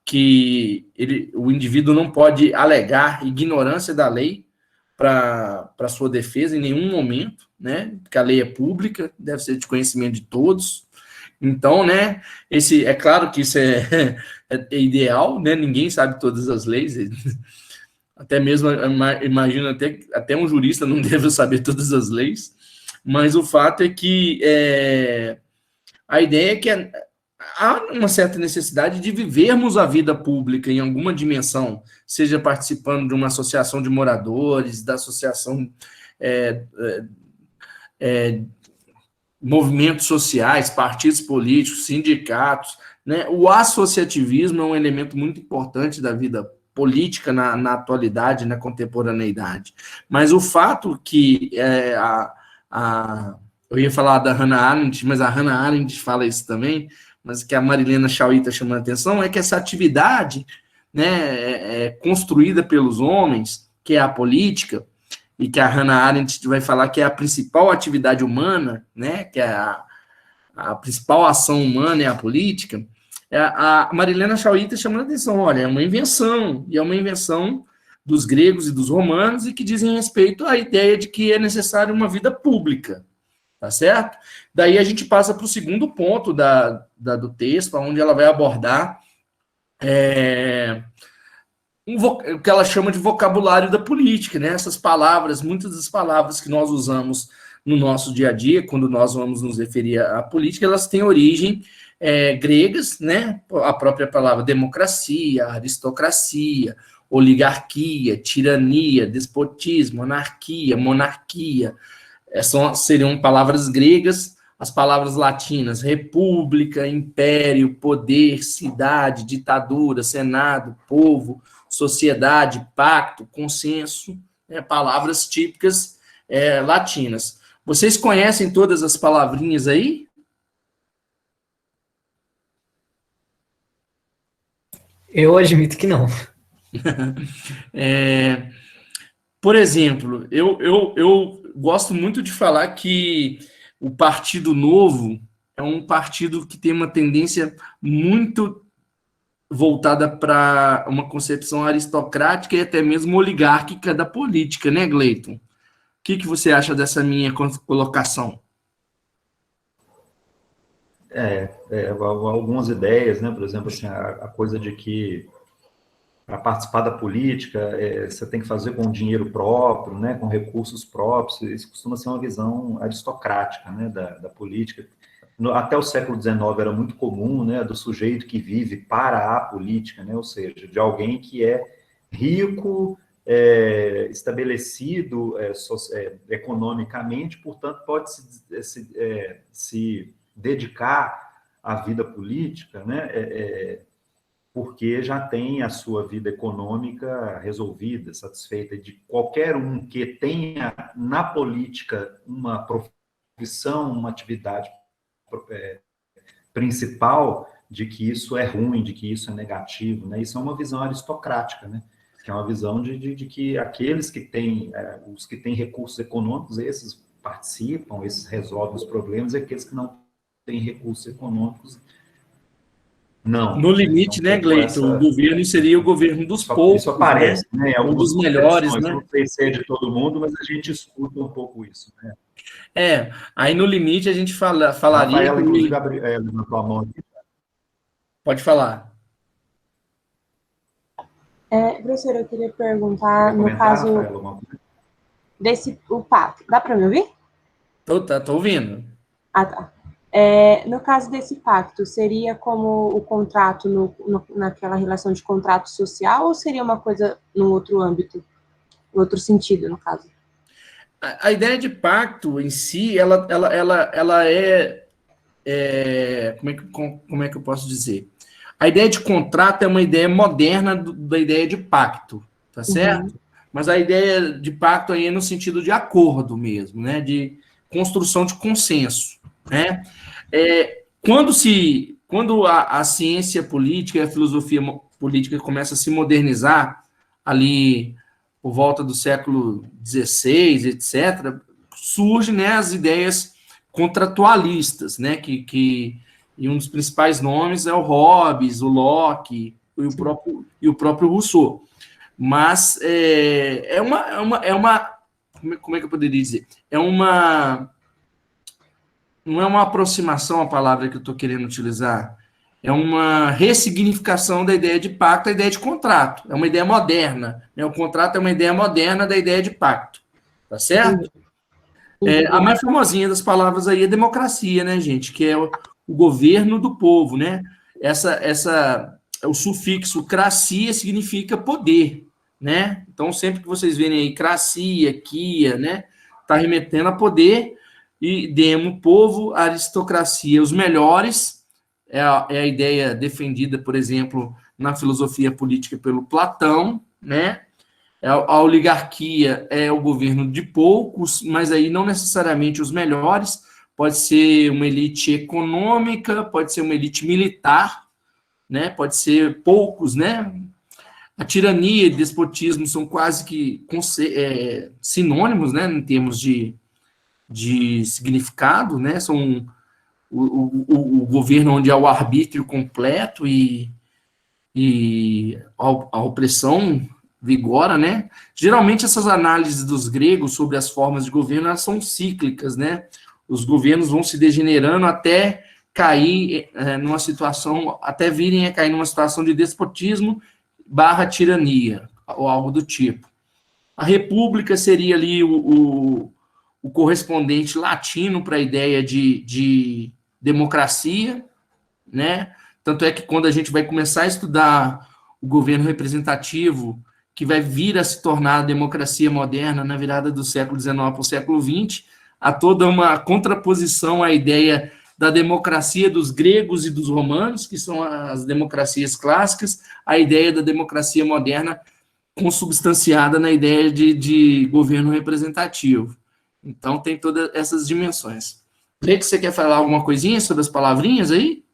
que o indivíduo não pode alegar ignorância da lei para sua defesa em nenhum momento, né, porque a lei é pública, deve ser de conhecimento de todos. Então, né, é claro que isso é ideal, né, ninguém sabe todas as leis, até mesmo, imagino, até um jurista não deve saber todas as leis, mas o fato é que a ideia é que há uma certa necessidade de vivermos a vida pública em alguma dimensão, seja participando de uma associação de moradores, da associação movimentos sociais, partidos políticos, sindicatos, né? O associativismo é um elemento muito importante da vida política na atualidade, na contemporaneidade. Mas o fato que eu ia falar da Hannah Arendt, mas a Hannah Arendt fala isso também, mas que a Marilena Chauí está chamando a atenção, é que essa atividade, né, construída pelos homens, que é a política, e que a Hannah Arendt vai falar que é a principal atividade humana, né, que é a principal ação humana é a política, a Marilena Chauí está chamando a atenção, olha, é uma invenção, e é uma invenção dos gregos e dos romanos, e que dizem respeito à ideia de que é necessário uma vida pública, tá certo? Daí a gente passa para o segundo ponto do texto, onde ela vai abordar o que ela chama de vocabulário da política, né? Essas palavras, muitas das palavras que nós usamos no nosso dia a dia, quando nós vamos nos referir à política, elas têm origem gregas, né? A própria palavra democracia, aristocracia, oligarquia, tirania, despotismo, anarquia, monarquia, seriam palavras gregas. As palavras latinas, república, império, poder, cidade, ditadura, senado, povo, sociedade, pacto, consenso, palavras típicas latinas. Vocês conhecem todas as palavrinhas aí? Eu admito que não. Por exemplo, eu gosto muito de falar que o Partido Novo é um partido que tem uma tendência muito voltada para uma concepção aristocrática e até mesmo oligárquica da política, né, Gleito? O que você acha dessa minha colocação? Algumas ideias, né? Por exemplo, assim, a coisa de que para participar da política você tem que fazer com dinheiro próprio, né? Com recursos próprios. Isso costuma ser uma visão aristocrática, né? Da política. Até o século XIX era muito comum, né? Do sujeito que vive para a política, né? Ou seja, de alguém que é rico, estabelecido economicamente, portanto, pode se dedicar à vida política, né? Porque já tem a sua vida econômica resolvida, satisfeita. De qualquer um que tenha na política uma profissão, uma atividade principal, de que isso é ruim, de que isso é negativo, né? Isso é uma visão aristocrática, né? Que é uma visão de que aqueles que têm, os que têm recursos econômicos, esses participam, esses resolvem os problemas, e aqueles que não têm recursos econômicos, não. No limite, né, Gleito, o governo seria o governo dos poucos. Isso aparece, né? Um dos melhores, né? Não sei se é de todo mundo, mas a gente escuta um pouco isso, né? Aí no limite a gente falaria... Rafaela, inclusive, levantou a mão aqui. Pode falar. Professor, eu queria perguntar, no caso o pacto. Dá para me ouvir? Tô ouvindo. Ah, tá. No caso desse pacto, seria como o contrato naquela relação de contrato social, ou seria uma coisa num outro âmbito, outro sentido, no caso? A ideia de pacto em si, ela como é que eu posso dizer? A ideia de contrato é uma ideia moderna da ideia de pacto, tá certo? Mas a ideia de pacto aí é no sentido de acordo mesmo, né? De construção de consenso, né? Quando a ciência política e a filosofia política começa a se modernizar ali por volta do século XVI, etc., surgem, né, as ideias contratualistas, né, e um dos principais nomes é o Hobbes, o Locke e o próprio Rousseau. Mas como é que eu poderia dizer? Não é uma aproximação a palavra que eu estou querendo utilizar, é uma ressignificação da ideia de pacto, a ideia de contrato. É uma ideia moderna. Né? O contrato é uma ideia moderna da ideia de pacto. Tá certo? A mais famosinha das palavras aí é democracia, né, gente? Que é o governo do povo, né? O sufixo cracia significa poder, né? Então, sempre que vocês verem aí cracia, quia, né? Está remetendo a poder, e demo, povo, aristocracia, os melhores, é a ideia defendida, por exemplo, na filosofia política pelo Platão, né? A oligarquia é o governo de poucos, mas aí não necessariamente os melhores, pode ser uma elite econômica, pode ser uma elite militar, né? Pode ser poucos, né? A tirania e despotismo são quase que sinônimos, né? Em termos de significado, né? São o governo onde há o arbítrio completo e a opressão vigora, né? Geralmente essas análises dos gregos sobre as formas de governo, elas são cíclicas, né? Os governos vão se degenerando até cair numa situação, até virem a cair numa situação de despotismo / tirania, ou algo do tipo. A república seria ali o correspondente latino para a ideia de democracia, né? Tanto é que quando a gente vai começar a estudar o governo representativo, que vai vir a se tornar a democracia moderna na virada do século XIX para o século XX, há toda uma contraposição à ideia da democracia dos gregos e dos romanos, que são as democracias clássicas, à ideia da democracia moderna consubstanciada na ideia de governo representativo. Então, tem todas essas dimensões. Leite, você quer falar alguma coisinha sobre as palavrinhas aí?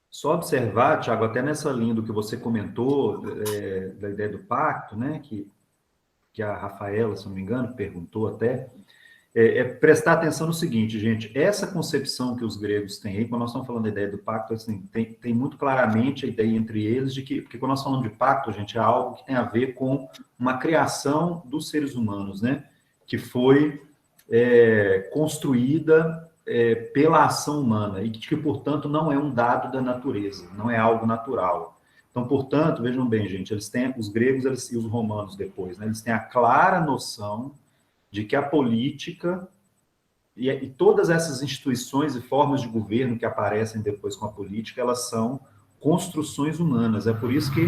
Só observar, Thiago, até nessa linha do que você comentou, da ideia do pacto, né, que a Rafaela, se não me engano, perguntou até, prestar atenção no seguinte, gente, essa concepção que os gregos têm aí, quando nós estamos falando da ideia do pacto, assim, tem muito claramente a ideia entre eles de que, porque quando nós falamos de pacto, gente, é algo que tem a ver com uma criação dos seres humanos, né, que foi construída pela ação humana e que, portanto, não é um dado da natureza, não é algo natural. Então, portanto, vejam bem, gente, eles têm, os gregos e os romanos depois, né, eles têm a clara noção de que a política e todas essas instituições e formas de governo que aparecem depois com a política, elas são construções humanas. É por isso que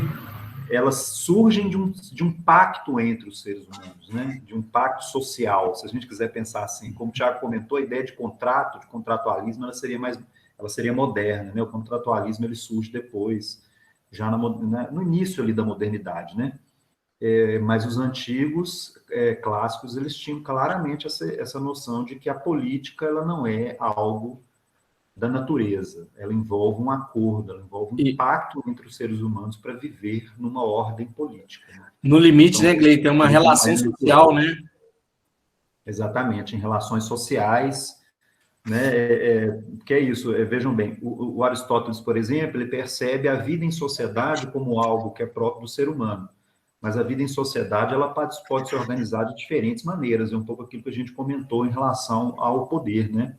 elas surgem de um pacto entre os seres humanos, né? De um pacto social. Se a gente quiser pensar assim, como o Thiago comentou, a ideia de contrato, de contratualismo, ela seria moderna, né? O contratualismo ele surge depois, já no início ali da modernidade, né? Mas os antigos clássicos, eles tinham claramente essa noção de que a política ela não é algo da natureza, ela envolve um acordo, ela envolve um pacto entre os seres humanos para viver numa ordem política. Né? No limite, então, né, Gley, tem uma relação social, né? Exatamente, em relações sociais, né? Que é isso, vejam bem, o Aristóteles, por exemplo, ele percebe a vida em sociedade como algo que é próprio do ser humano. Mas a vida em sociedade ela pode se organizar de diferentes maneiras, é um pouco aquilo que a gente comentou em relação ao poder, né?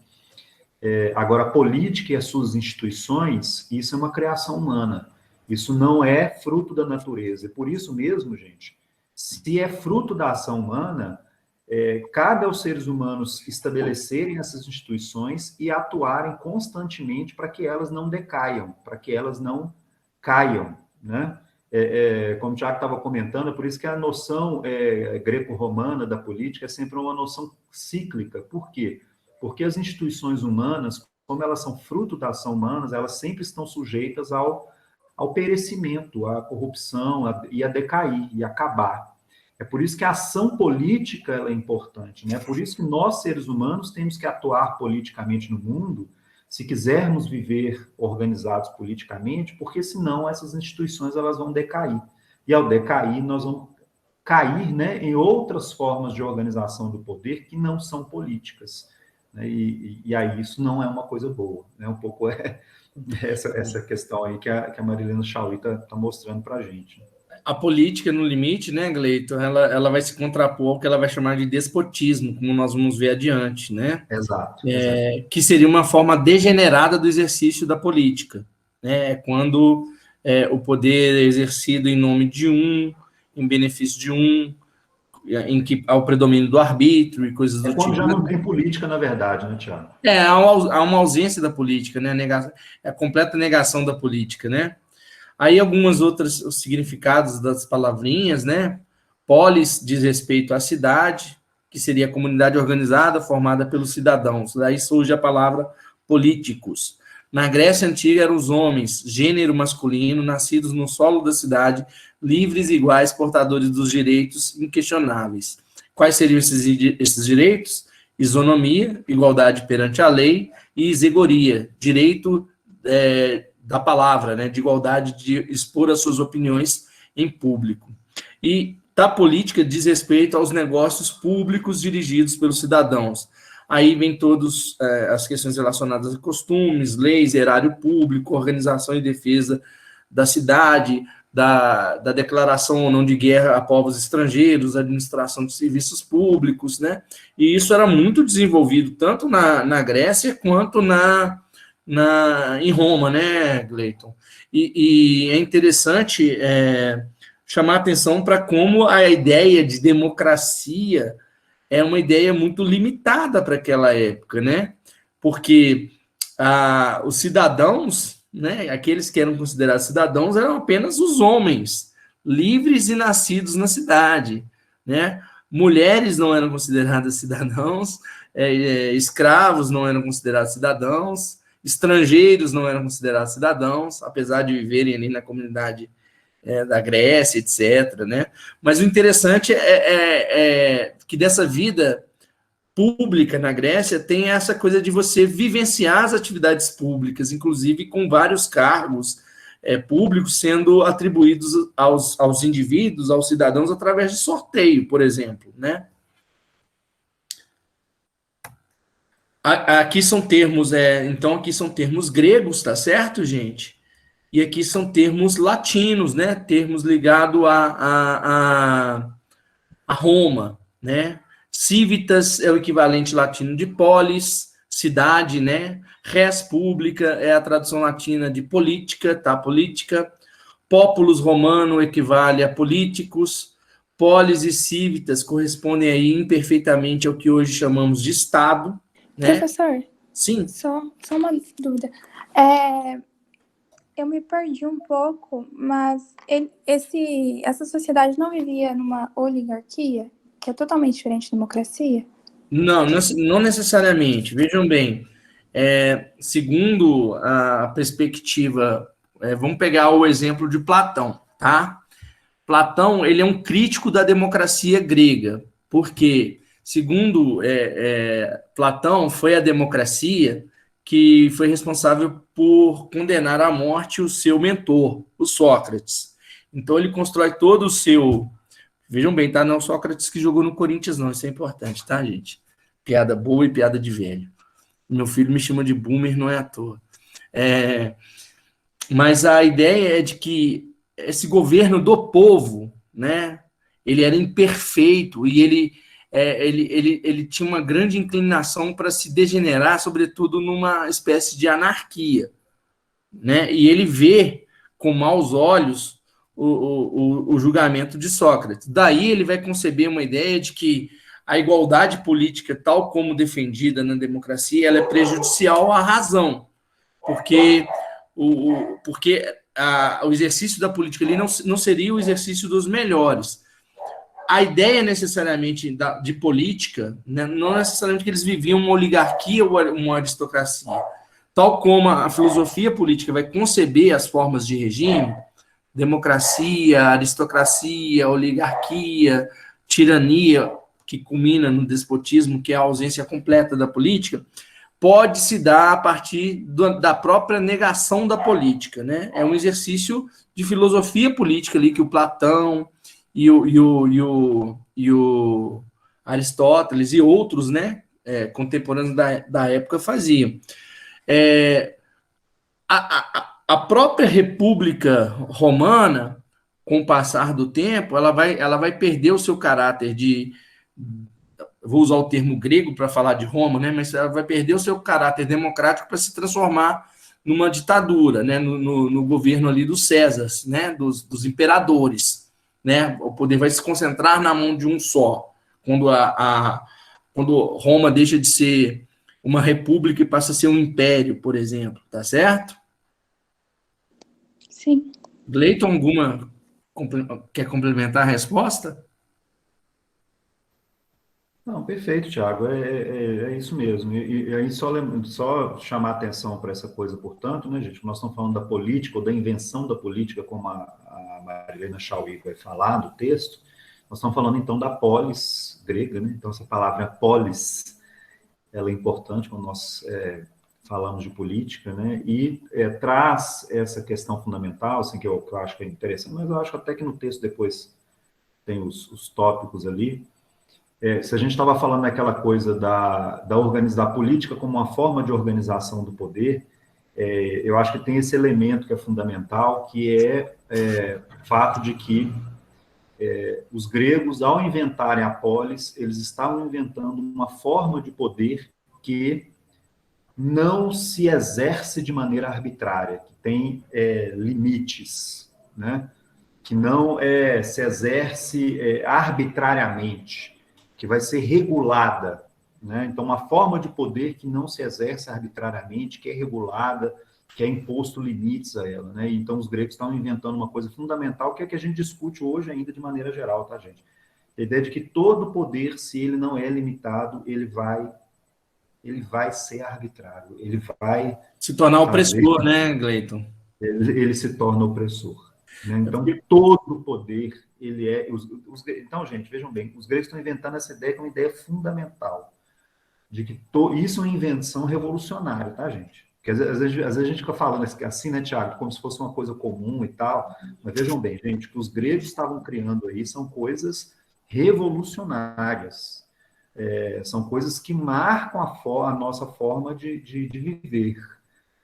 Agora, a política e as suas instituições, isso é uma criação humana, isso não é fruto da natureza, e por isso mesmo, gente, se é fruto da ação humana, cabe aos seres humanos estabelecerem essas instituições e atuarem constantemente para que elas não decaiam, para que elas não caiam, né? como o Tiago estava comentando, é por isso que a noção greco-romana da política é sempre uma noção cíclica. Por quê? Porque as instituições humanas, como elas são fruto da ação humana, elas sempre estão sujeitas ao perecimento, à corrupção e a decair, e acabar. É por isso que a ação política ela é importante, né? É por isso que nós, seres humanos, temos que atuar politicamente no mundo, se quisermos viver organizados politicamente, porque senão essas instituições elas vão decair. E ao decair, nós vamos cair, né, em outras formas de organização do poder que não são políticas. Né? E aí isso não é uma coisa boa. Né? Um pouco essa questão aí que a Marilena Chaui está mostrando para a gente. A política, no limite, né, Gleito, ela vai se contrapor ao que ela vai chamar de despotismo, como nós vamos ver adiante, né? Exato. Que seria uma forma degenerada do exercício da política, né? Quando o poder é exercido em nome de um, em benefício de um, em que há o predomínio do arbítrio e coisas do tipo. Quando já não tem política, na verdade, né, Tiago? Há uma ausência da política, né? A completa negação da política, né? Aí algumas outras os significados das palavrinhas, né? Polis diz respeito à cidade, que seria a comunidade organizada formada pelos cidadãos. Daí surge a palavra políticos. Na Grécia Antiga eram os homens, gênero masculino, nascidos no solo da cidade, livres e iguais, portadores dos direitos inquestionáveis. Quais seriam esses direitos? Isonomia, igualdade perante a lei, e isegoria, direito da palavra, né, de igualdade de expor as suas opiniões em público. E da política diz respeito aos negócios públicos dirigidos pelos cidadãos. Aí vem todas as questões relacionadas a costumes, leis, erário público, organização e defesa da cidade, da declaração ou não de guerra a povos estrangeiros, administração de serviços públicos, né? E isso era muito desenvolvido tanto na Grécia quanto em Roma, né, Gleiton? E é interessante chamar a atenção para como a ideia de democracia é uma ideia muito limitada para aquela época, né? Porque os cidadãos, né, aqueles que eram considerados cidadãos, eram apenas os homens, livres e nascidos na cidade, né? Mulheres não eram consideradas cidadãos, escravos não eram considerados cidadãos, estrangeiros não eram considerados cidadãos, apesar de viverem ali na comunidade da Grécia, etc., né? Mas o interessante é que dessa vida pública na Grécia tem essa coisa de você vivenciar as atividades públicas, inclusive com vários cargos públicos sendo atribuídos aos indivíduos, aos cidadãos, através de sorteio, por exemplo, né? Aqui são termos, então aqui são termos gregos, tá certo, gente? E aqui são termos latinos, né? Termos ligados a Roma, né? Civitas é o equivalente latino de polis, cidade, né? Res pública é a tradução latina de política, tá? Política. Populus romano equivale a políticos. Polis e civitas correspondem aí imperfeitamente ao que hoje chamamos de Estado, né? Professor? Sim. Só uma dúvida. Eu me perdi um pouco, mas essa sociedade não vivia numa oligarquia, que é totalmente diferente da democracia? Não necessariamente. Vejam bem, segundo a perspectiva, vamos pegar o exemplo de Platão, tá? Platão, ele é um crítico da democracia grega, porque, segundo Platão, foi a democracia que foi responsável por condenar à morte o seu mentor, o Sócrates. Então, ele constrói todo o seu... Vejam bem, tá? Não é o Sócrates que jogou no Corinthians, não. Isso é importante, tá, gente? Piada boa e piada de velho. Meu filho me chama de boomer, não é à toa. Mas a ideia é de que esse governo do povo, né, ele era imperfeito e ele tinha uma grande inclinação para se degenerar, sobretudo numa espécie de anarquia, né? E ele vê com maus olhos o julgamento de Sócrates. Daí ele vai conceber uma ideia de que a igualdade política, tal como defendida na democracia, ela é prejudicial à razão, porque o exercício da política ali não seria o exercício dos melhores. A ideia necessariamente de política, né, não necessariamente que eles viviam uma oligarquia ou uma aristocracia. Tal como a filosofia política vai conceber as formas de regime, democracia, aristocracia, oligarquia, tirania, que culmina no despotismo, que é a ausência completa da política, pode se dar a partir da própria negação da política, né? É um exercício de filosofia política ali que o Platão e o Aristóteles e outros, né, contemporâneos da época faziam. A própria República Romana, com o passar do tempo, ela vai perder o seu caráter de... Vou usar o termo grego para falar de Roma, né? Mas ela vai perder o seu caráter democrático para se transformar numa ditadura, né? No governo ali dos Césares, né? Dos imperadores, né? O poder vai se concentrar na mão de um só. Quando Roma deixa de ser uma república e passa a ser um império, por exemplo, tá certo? Sim. Gleiton, quer complementar a resposta? Não, perfeito, Thiago, é isso mesmo. E aí só chamar atenção para essa coisa, portanto, né, gente, nós estamos falando da política ou da invenção da política, como a Marilena Chauí vai falar do texto, nós estamos falando então da polis grega, né? Então essa palavra polis, ela é importante quando nós falamos de política, né? E traz essa questão fundamental, assim, que eu acho que é interessante, mas eu acho até que no texto depois tem os tópicos ali. Se a gente estava falando daquela coisa da política como uma forma de organização do poder, eu acho que tem esse elemento que é fundamental, que é o fato de que os gregos, ao inventarem a polis, eles estavam inventando uma forma de poder que não se exerce de maneira arbitrária, que tem limites, né? Que não se exerce arbitrariamente, que vai ser regulada, né? Então, uma forma de poder que não se exerce arbitrariamente, que é regulada, que é imposto limites a ela, né? Então, os gregos estão inventando uma coisa fundamental, que é que a gente discute hoje ainda de maneira geral, tá, gente? A ideia de que todo poder, se ele não é limitado, ele vai ser arbitrário, ele vai se tornar opressor, né, Gleiton? Ele se torna opressor, né? Então, todo poder, ele é... Então, gente, vejam bem, os gregos estão inventando essa ideia, que é uma ideia fundamental, de que isso é uma invenção revolucionária, tá, gente? Porque às vezes a gente fica falando assim, né, Tiago, como se fosse uma coisa comum e tal, mas vejam bem, gente, o que os gregos estavam criando aí são coisas revolucionárias, são coisas que marcam a nossa forma de viver,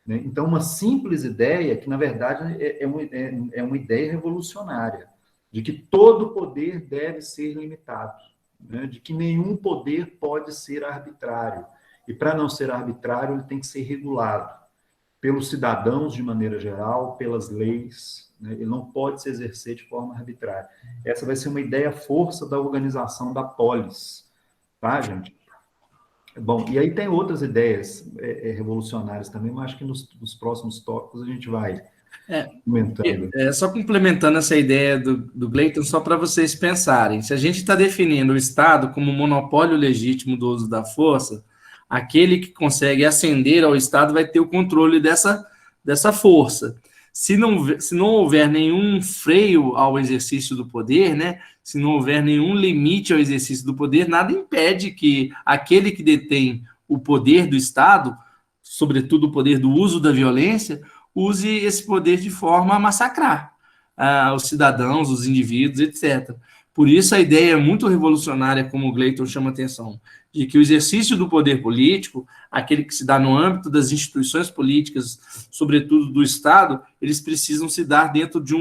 né? Então, uma simples ideia, que na verdade é uma ideia revolucionária, de que todo poder deve ser limitado, né? De que nenhum poder pode ser arbitrário, e para não ser arbitrário, ele tem que ser regulado pelos cidadãos de maneira geral, pelas leis, né? Ele não pode se exercer de forma arbitrária. Essa vai ser uma ideia força da organização da polis, tá, gente? Bom, e aí tem outras ideias revolucionárias também, mas acho que nos próximos tópicos a gente vai comentando. Só complementando essa ideia do Gleiton, só para vocês pensarem, se a gente está definindo o Estado como monopólio legítimo do uso da força, aquele que consegue ascender ao Estado vai ter o controle dessa força. Se não houver nenhum freio ao exercício do poder, né? Se não houver nenhum limite ao exercício do poder, nada impede que aquele que detém o poder do Estado, sobretudo o poder do uso da violência, use esse poder de forma a massacrar os cidadãos, os indivíduos, etc. Por isso a ideia é muito revolucionária, como o Gleiton chama atenção, de que o exercício do poder político, aquele que se dá no âmbito das instituições políticas, sobretudo do Estado, eles precisam se dar dentro de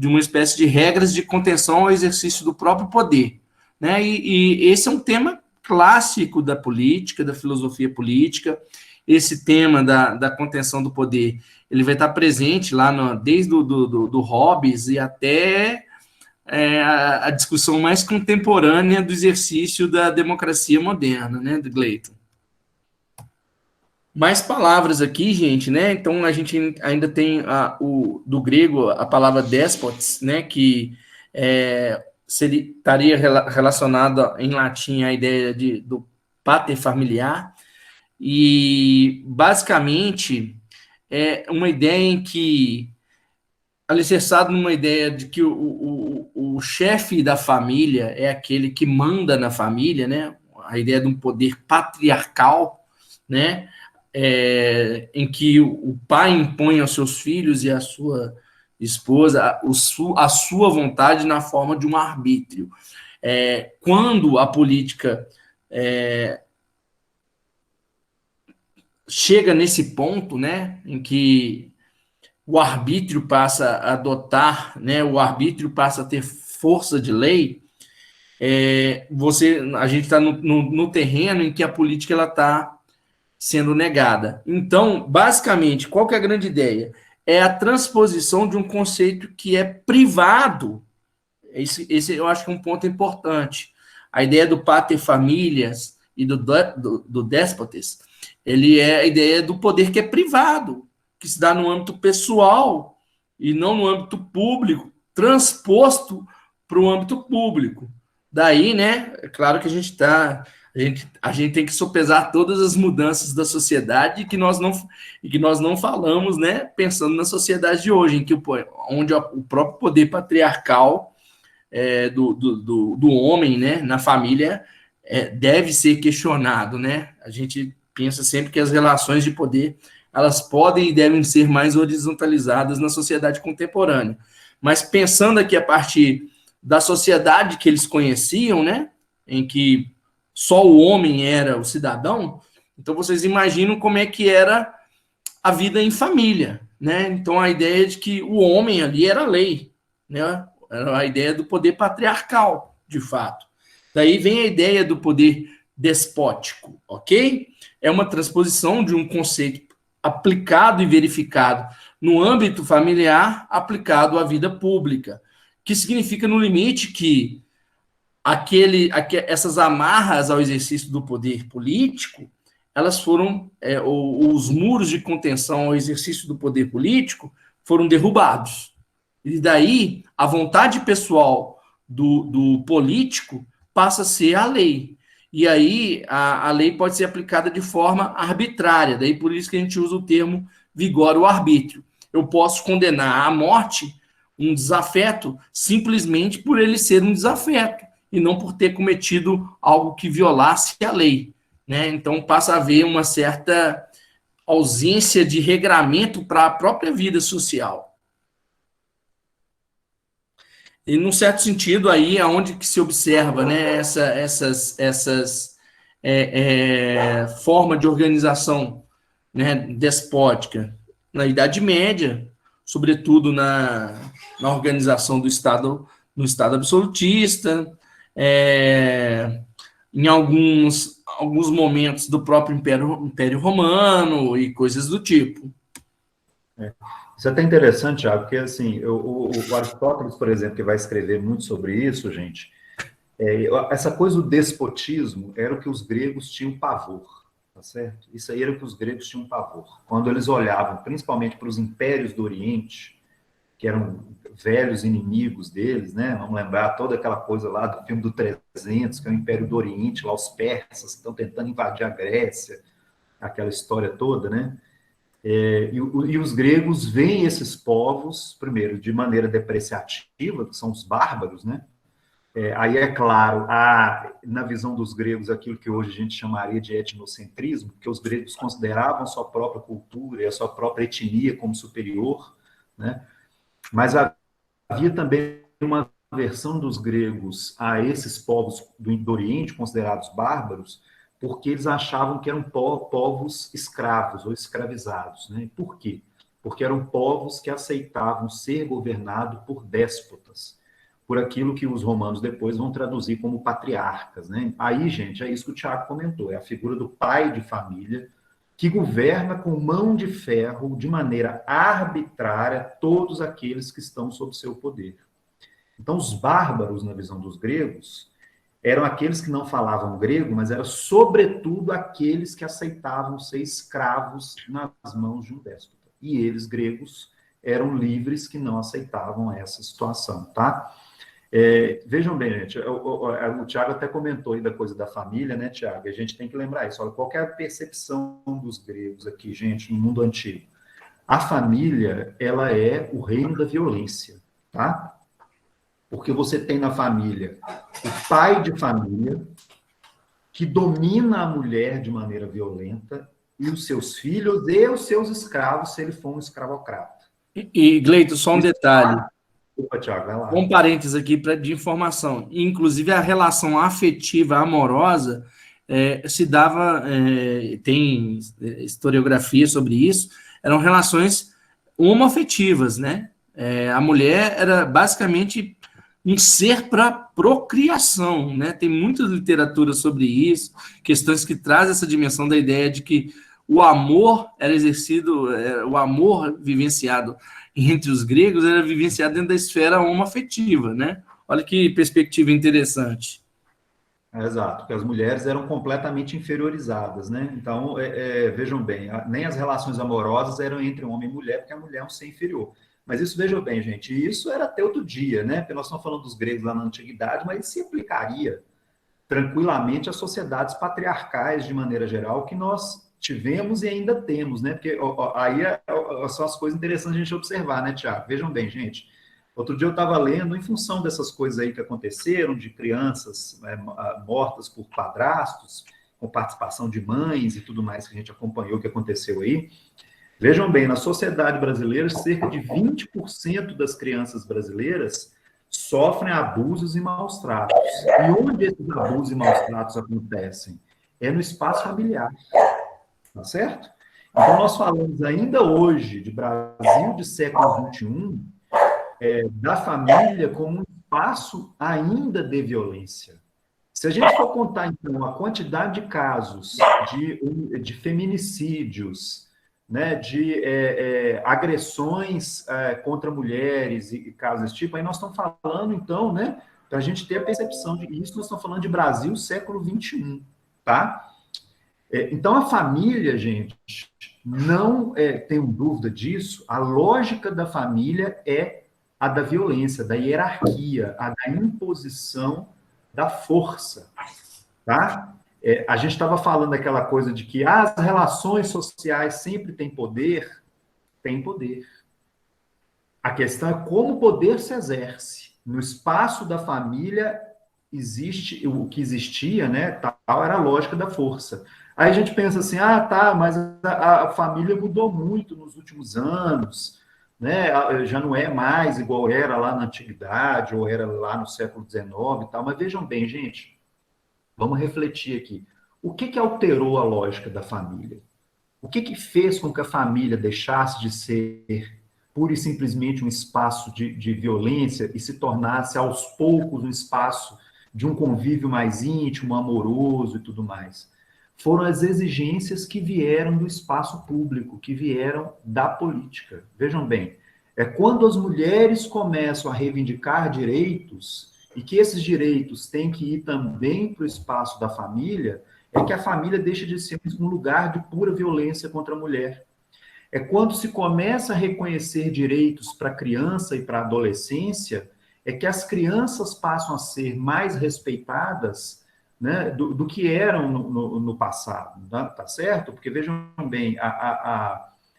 uma espécie de regras de contenção ao exercício do próprio poder, né? E esse é um tema clássico da política, da filosofia política. Esse tema da contenção do poder, ele vai estar presente lá desde do Hobbes e até a discussão mais contemporânea do exercício da democracia moderna, né, do Gleiton? Mais palavras aqui, gente, né? Então, a gente ainda tem do grego a palavra despotes, né? Que estaria relacionada em latim à ideia do pater familiar. E, basicamente, é uma ideia em que, alicerçado numa ideia de que o chefe da família é aquele que manda na família, né? A ideia de um poder patriarcal, né? Em que o pai impõe aos seus filhos e à sua esposa a sua vontade na forma de um arbítrio. Quando a política chega nesse ponto, né, em que o arbítrio passa a adotar, né, o arbítrio passa a ter força de lei, a gente está no terreno em que a política está sendo negada. Então, basicamente, qual que é a grande ideia? É a transposição de um conceito que é privado. Esse eu acho que é um ponto importante. A ideia do pater familias e do déspotes, ele é a ideia do poder que é privado, que se dá no âmbito pessoal e não no âmbito público, transposto para o âmbito público. Daí, né, é claro que a gente tem que sopesar todas as mudanças da sociedade que nós não falamos, né, pensando na sociedade de hoje, onde o próprio poder patriarcal do homem, né, na família deve ser questionado, né? A gente pensa sempre que as relações de poder elas podem e devem ser mais horizontalizadas na sociedade contemporânea. Mas pensando aqui a partir da sociedade que eles conheciam, né, em que só o homem era o cidadão, então vocês imaginam como é que era a vida em família, né? Então a ideia de que o homem ali era a lei, né? Era a ideia do poder patriarcal, de fato. Daí vem a ideia do poder despótico, ok? É uma transposição de um conceito aplicado e verificado no âmbito familiar, aplicado à vida pública, que significa, no limite, que essas amarras ao exercício do poder político, elas foram, os muros de contenção ao exercício do poder político foram derrubados. E daí, a vontade pessoal do político passa a ser a lei. E aí, a lei pode ser aplicada de forma arbitrária. Daí, por isso que a gente usa o termo vigora o arbítrio. Eu posso condenar à morte um desafeto simplesmente por ele ser um desafeto e não por ter cometido algo que violasse a lei, né? Então, passa a haver uma certa ausência de regramento para a própria vida social. E, num certo sentido, aí é onde que se observa, né, essas forma de organização, né, despótica. Na Idade Média, sobretudo na organização do Estado, no Estado absolutista, em alguns momentos do próprio Império Romano e coisas do tipo. Isso é até interessante, Thiago, porque assim, o Aristóteles, por exemplo, que vai escrever muito sobre isso, gente, essa coisa do despotismo era o que os gregos tinham pavor, tá certo? Isso aí era o que os gregos tinham pavor. Quando eles olhavam, principalmente para os impérios do Oriente, que eram velhos inimigos deles, né? Vamos lembrar toda aquela coisa lá do filme do 300, que é o Império do Oriente, lá os persas que estão tentando invadir a Grécia, aquela história toda, né? E os gregos veem esses povos, primeiro, de maneira depreciativa, que são os bárbaros, né? Aí, é claro, há, na visão dos gregos, aquilo que hoje a gente chamaria de etnocentrismo, que os gregos consideravam a sua própria cultura e a sua própria etnia como superior, né? Mas havia também uma aversão dos gregos a esses povos do Oriente, considerados bárbaros, porque eles achavam que eram povos escravos ou escravizados, né? Por quê? Porque eram povos que aceitavam ser governados por déspotas, por aquilo que os romanos depois vão traduzir como patriarcas, né? Aí, gente, é isso que o Tiago comentou, é a figura do pai de família que governa com mão de ferro, de maneira arbitrária, todos aqueles que estão sob seu poder. Então, os bárbaros, na visão dos gregos, eram aqueles que não falavam grego, mas eram, sobretudo, aqueles que aceitavam ser escravos nas mãos de um déspota. E eles, gregos, eram livres que não aceitavam essa situação, tá? Vejam bem, gente, o Tiago até comentou aí da coisa da família, né, Tiago? A gente tem que lembrar isso. Olha, qual que é a percepção dos gregos aqui, gente, no mundo antigo? A família, ela é o reino da violência, tá? Porque você tem na família o pai de família, que domina a mulher de maneira violenta, e os seus filhos e os seus escravos, se ele for um escravocrata. E Gleito, só um detalhe. Opa, Tiago, vai lá. Um parênteses aqui de informação. Inclusive, a relação afetiva, amorosa, se dava, tem historiografia sobre isso, eram relações homoafetivas, né? A mulher era basicamente um ser para procriação, né? Tem muita literatura sobre isso, questões que trazem essa dimensão da ideia de que o amor era exercido, o amor vivenciado entre os gregos era vivenciado dentro da esfera homoafetiva, né? Olha que perspectiva interessante. Exato, porque as mulheres eram completamente inferiorizadas, né? Então, vejam bem, nem as relações amorosas eram entre homem e mulher, porque a mulher é um ser inferior. Mas isso, vejam bem, gente, isso era até outro dia, né? Porque nós estamos falando dos gregos lá na antiguidade, mas isso se aplicaria tranquilamente às sociedades patriarcais, de maneira geral, que nós tivemos e ainda temos, né? Porque aí são as coisas interessantes a gente observar, né, Tiago? Vejam bem, gente. Outro dia eu estava lendo, em função dessas coisas aí que aconteceram, de crianças mortas por padrastos, com participação de mães e tudo mais que a gente acompanhou, que aconteceu aí. Vejam bem, na sociedade brasileira, cerca de 20% das crianças brasileiras sofrem abusos e maus tratos. E onde esses abusos e maus tratos acontecem? É no espaço familiar. Tá certo? Então, nós falamos ainda hoje de Brasil de século XXI, da família como um espaço ainda de violência. Se a gente for contar, então, a quantidade de casos de feminicídios, né, de agressões contra mulheres e casos desse tipo, aí nós estamos falando, então, né, para a gente ter a percepção de isso, nós estamos falando de Brasil século XXI, tá? Então, a família, gente, não tenho dúvida disso, a lógica da família é a da violência, da hierarquia, a da imposição da força, tá? A gente estava falando daquela coisa de que as relações sociais sempre têm poder. Tem poder. A questão é como o poder se exerce. No espaço da família, existe o que existia, né? Tal era a lógica da força. Aí a gente pensa assim, tá, mas a família mudou muito nos últimos anos, né? Já não é mais igual era lá na antiguidade, ou era lá no século XIX e tal. Mas vejam bem, gente, vamos refletir aqui. O que alterou a lógica da família? O que fez com que a família deixasse de ser pura e simplesmente um espaço de violência e se tornasse, aos poucos, um espaço de um convívio mais íntimo, amoroso e tudo mais? Foram as exigências que vieram do espaço público, que vieram da política. Vejam bem, quando as mulheres começam a reivindicar direitos, e que esses direitos têm que ir também para o espaço da família, é que a família deixa de ser um lugar de pura violência contra a mulher. É quando se começa a reconhecer direitos para a criança e para a adolescência, é que as crianças passam a ser mais respeitadas, né, do que eram no passado, tá certo? Porque, vejam bem,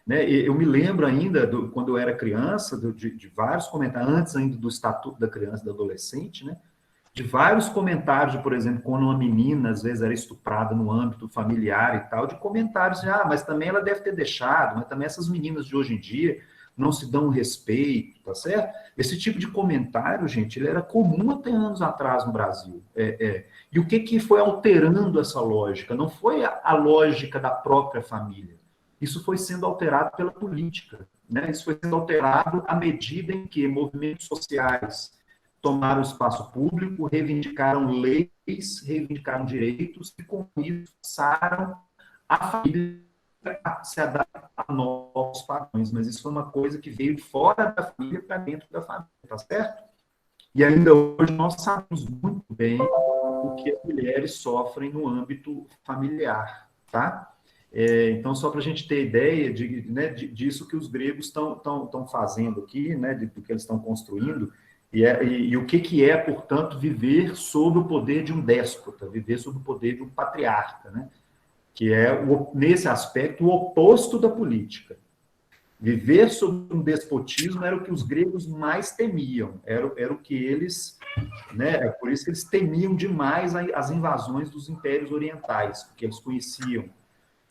né, eu me lembro ainda, quando eu era criança, de vários comentários, antes ainda do Estatuto da Criança e do Adolescente, né, de vários comentários, por exemplo, quando uma menina, às vezes, era estuprada no âmbito familiar e tal, de comentários de, mas também ela deve ter deixado, mas também essas meninas de hoje em dia não se dão respeito, tá certo? Esse tipo de comentário, gente, ele era comum até anos atrás no Brasil. E o que foi alterando essa lógica? Não foi a lógica da própria família. Isso foi sendo alterado pela política, né? Isso foi sendo alterado à medida em que movimentos sociais tomaram o espaço público, reivindicaram leis, reivindicaram direitos, e com isso passaram a família a se adaptar a novos padrões. Mas isso foi uma coisa que veio fora da família para dentro da família, tá certo? E ainda hoje nós sabemos muito bem o que as mulheres sofrem no âmbito familiar, tá? Então, só para a gente ter ideia disso que os gregos estão fazendo aqui, né, do que eles estão construindo, e o que é, portanto, viver sob o poder de um déspota, viver sob o poder de um patriarca, né? Que é, nesse aspecto, o oposto da política. Viver sob um despotismo era o que os gregos mais temiam, era o que eles, né, é por isso que eles temiam demais as invasões dos impérios orientais, porque eles conheciam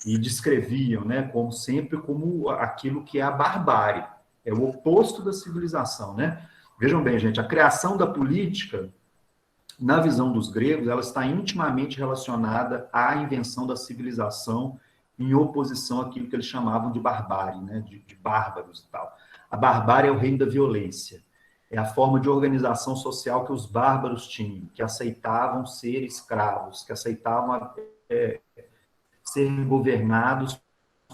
e descreviam, né, como sempre, como aquilo que é a barbárie, é o oposto da civilização, né? Vejam bem, gente, a criação da política, na visão dos gregos, ela está intimamente relacionada à invenção da civilização em oposição àquilo que eles chamavam de barbárie, né, de bárbaros e tal. A barbárie é o reino da violência, é a forma de organização social que os bárbaros tinham, que aceitavam ser escravos, que aceitavam ser governados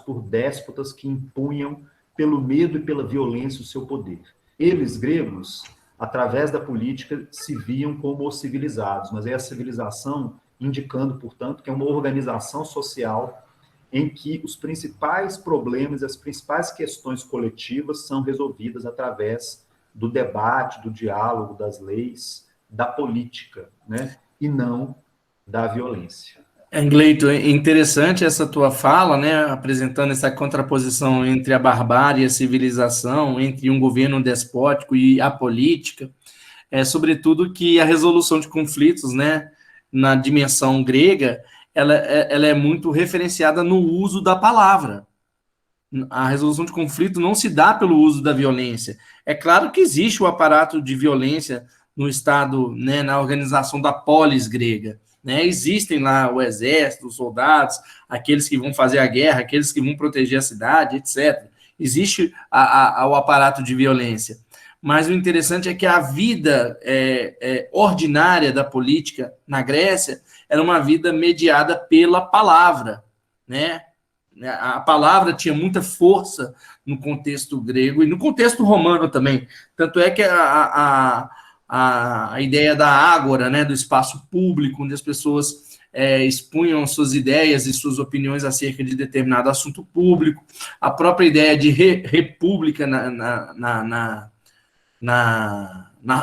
por déspotas que impunham pelo medo e pela violência o seu poder. Eles, gregos, através da política, se viam como os civilizados, mas é a civilização indicando, portanto, que é uma organização social em que os principais problemas, as principais questões coletivas são resolvidas através do debate, do diálogo, das leis, da política, né? E não da violência. Gleito, é interessante essa tua fala, né, apresentando essa contraposição entre a barbárie e a civilização, entre um governo despótico e a política, sobretudo que a resolução de conflitos, né, na dimensão grega, ela é muito referenciada no uso da palavra. A resolução de conflito não se dá pelo uso da violência. É claro que existe o aparato de violência no Estado, né, na organização da polis grega, né? Existem lá o exército, os soldados, aqueles que vão fazer a guerra, aqueles que vão proteger a cidade, etc. Existe o aparato de violência. Mas o interessante é que a vida ordinária da política na Grécia era uma vida mediada pela palavra, né? A palavra tinha muita força no contexto grego e no contexto romano também. Tanto é que a ideia da ágora, né, do espaço público, onde as pessoas expunham suas ideias e suas opiniões acerca de determinado assunto público, a própria ideia de república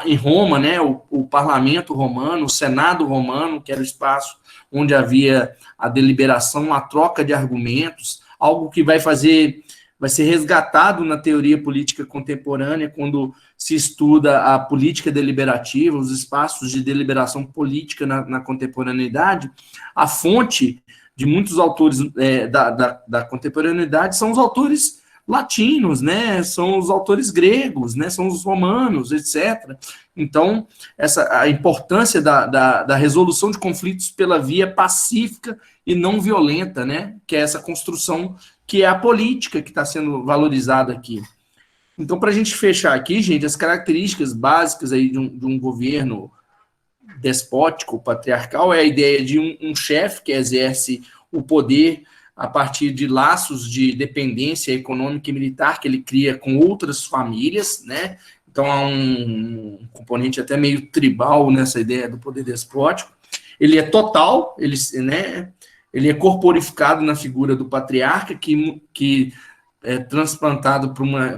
em Roma, né, o parlamento romano, o senado romano, que era o espaço onde havia a deliberação, a troca de argumentos, algo que vai ser resgatado na teoria política contemporânea, quando se estuda a política deliberativa, os espaços de deliberação política na contemporaneidade. A fonte de muitos autores da contemporaneidade são os autores latinos, né? São os autores gregos, né? São os romanos, etc. Então, a importância da resolução de conflitos pela via pacífica e não violenta, né? Que é essa construção que é a política que está sendo valorizada aqui. Então, para a gente fechar aqui, gente, as características básicas aí de um governo despótico, patriarcal, é a ideia de um chefe que exerce o poder a partir de laços de dependência econômica e militar que ele cria com outras famílias, né? Então, há um componente até meio tribal nessa ideia do poder despótico. Ele é total, ele é corporificado na figura do patriarca, que é transplantado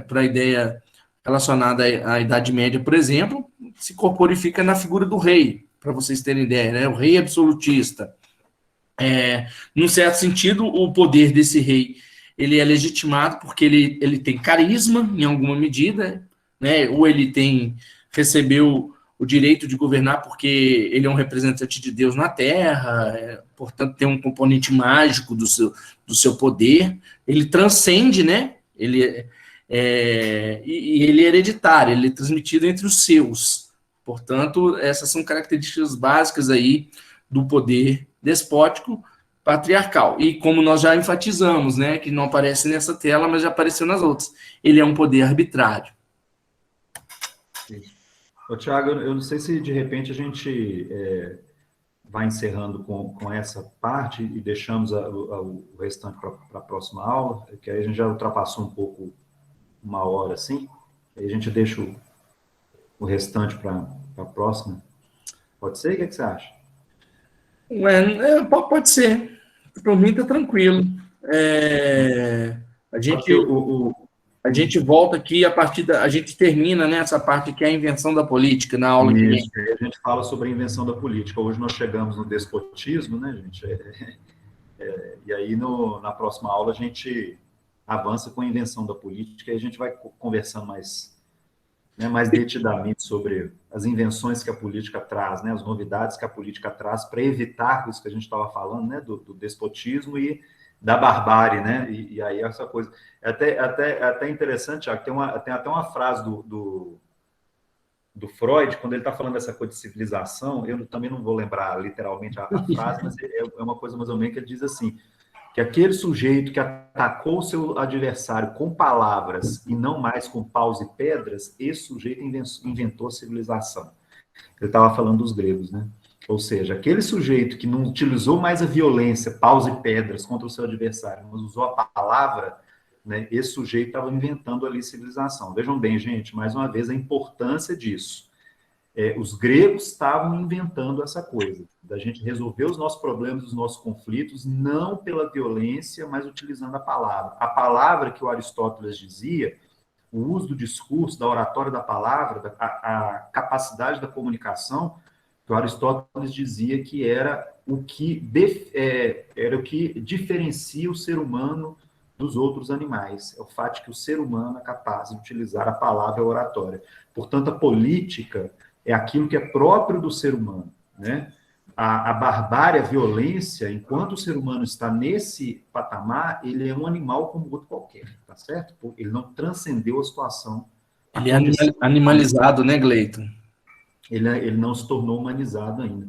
para a ideia relacionada à Idade Média, por exemplo, se corporifica na figura do rei, para vocês terem ideia, né? O rei absolutista. Num certo sentido, o poder desse rei ele é legitimado porque ele tem carisma, em alguma medida, né? Ou ele recebeu o direito de governar porque ele é um representante de Deus na Terra, portanto, tem um componente mágico do seu poder. Ele transcende, né? E ele é hereditário, ele é transmitido entre os seus. Portanto, essas são características básicas aí do poder despótico patriarcal. E como nós já enfatizamos, né, que não aparece nessa tela, mas já apareceu nas outras, ele é um poder arbitrário. Tiago, eu não sei se de repente a gente vai encerrando com essa parte e deixamos o restante para a próxima aula, que aí a gente já ultrapassou um pouco 1 hora, assim, aí a gente deixa o restante para a próxima. Pode ser? O que você acha? Pode ser. Para mim está tranquilo. A gente volta aqui a gente termina, né, essa parte que é a invenção da política na aula que vem. Isso, a gente fala sobre a invenção da política. Hoje nós chegamos no despotismo, né, gente? E aí na próxima aula a gente avança com a invenção da política e a gente vai conversando mais detidamente sobre as invenções que a política traz, né, as novidades que a política traz para evitar isso que a gente estava falando, né, do despotismo e da barbárie, né, e aí essa coisa. É até interessante, Thiago, tem até uma frase do Freud, quando ele está falando dessa coisa de civilização, eu também não vou lembrar literalmente a frase, mas é uma coisa mais ou menos que ele diz assim, que aquele sujeito que atacou o seu adversário com palavras e não mais com paus e pedras, esse sujeito inventou a civilização. Ele estava falando dos gregos, né? Ou seja, aquele sujeito que não utilizou mais a violência, paus e pedras contra o seu adversário, mas usou a palavra, né? Esse sujeito estava inventando ali civilização. Vejam bem, gente, mais uma vez, a importância disso. Os gregos estavam inventando essa coisa, da gente resolver os nossos problemas, os nossos conflitos, não pela violência, mas utilizando a palavra. A palavra que o Aristóteles dizia, o uso do discurso, da oratória da palavra, a capacidade da comunicação, que o Aristóteles dizia que era o que diferencia o ser humano dos outros animais. É o fato de que o ser humano é capaz de utilizar a palavra e a oratória. Portanto, a política é aquilo que é próprio do ser humano, né? A barbárie, a violência, enquanto o ser humano está nesse patamar, ele é um animal como outro qualquer, tá certo? Ele não transcendeu a situação. Ele é animalizado, né, Gleito? Ele não se tornou humanizado ainda.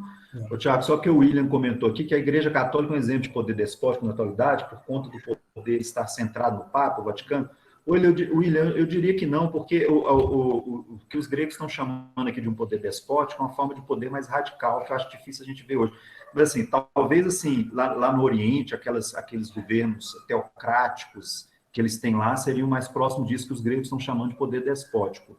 Tiago, só que o William comentou aqui que a Igreja Católica é um exemplo de poder despótico na atualidade, por conta do poder estar centrado no Papa, o Vaticano. William, eu diria que não, porque o que os gregos estão chamando aqui de um poder despótico é uma forma de poder mais radical, que eu acho difícil a gente ver hoje. Mas, assim, talvez, assim, lá no Oriente, aqueles governos teocráticos que eles têm lá seriam mais próximos disso que os gregos estão chamando de poder despótico.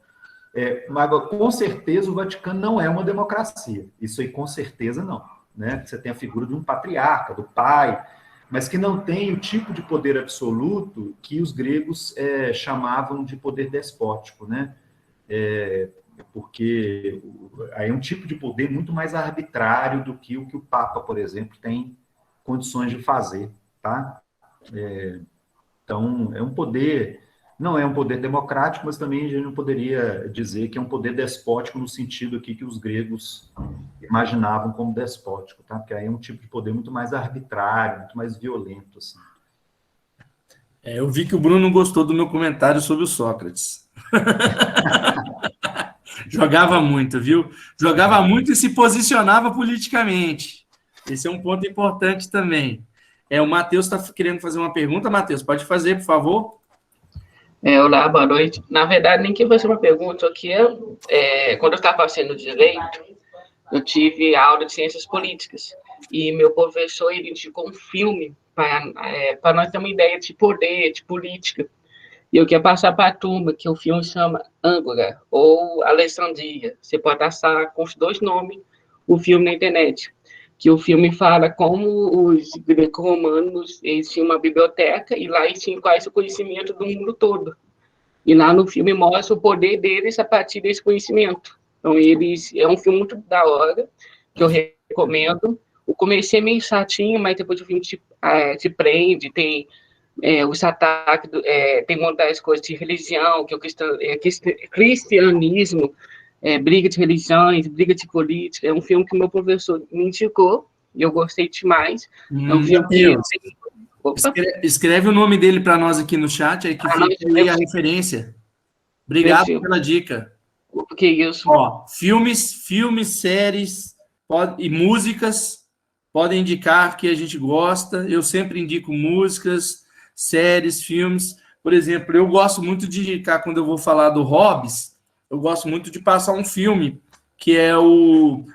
Mas, com certeza, o Vaticano não é uma democracia. Isso aí, com certeza, não. Né? Você tem a figura de um patriarca, do pai, mas que não tem o tipo de poder absoluto que os gregos chamavam de poder despótico, né? Porque aí é um tipo de poder muito mais arbitrário do que o Papa, por exemplo, tem condições de fazer, tá? Então, não é um poder democrático, mas também a gente não poderia dizer que é um poder despótico no sentido aqui que os gregos imaginavam como despótico, tá? Porque aí é um tipo de poder muito mais arbitrário, muito mais violento, assim. Eu vi que o Bruno gostou do meu comentário sobre o Sócrates. Jogava muito, viu? Jogava muito e se posicionava politicamente. Esse é um ponto importante também. O Matheus está querendo fazer uma pergunta. Matheus, pode fazer, por favor? Olá, boa noite. Na verdade, nem que vai ser uma pergunta, só que quando eu estava fazendo direito, eu tive aula de ciências políticas, e meu professor ele indicou um filme para nós ter uma ideia de poder, de política, e eu queria passar para a turma, que o filme chama Ângora, ou Alexandria. Você pode achar com os dois nomes o filme na internet, que o filme fala como os greco-romanos eles tinham uma biblioteca e lá eles tinham quase o conhecimento do mundo todo. E lá no filme mostra o poder deles a partir desse conhecimento. Então, é um filme muito da hora, que eu recomendo. O começo é meio chatinho, mas depois o filme te prende, tem os ataques, tem muitas coisas de religião, que é o cristianismo, briga de religiões, briga de política. É um filme que o meu professor me indicou e eu gostei demais. É um filme escreve o nome dele para nós aqui no chat, aí que fica aí a referência. Obrigado pela dica. Que isso? Filmes, séries e músicas podem indicar que a gente gosta. Eu sempre indico músicas, séries, filmes. Por exemplo, eu gosto muito de indicar, quando eu vou falar do Hobbes, eu gosto muito de passar um filme, que é o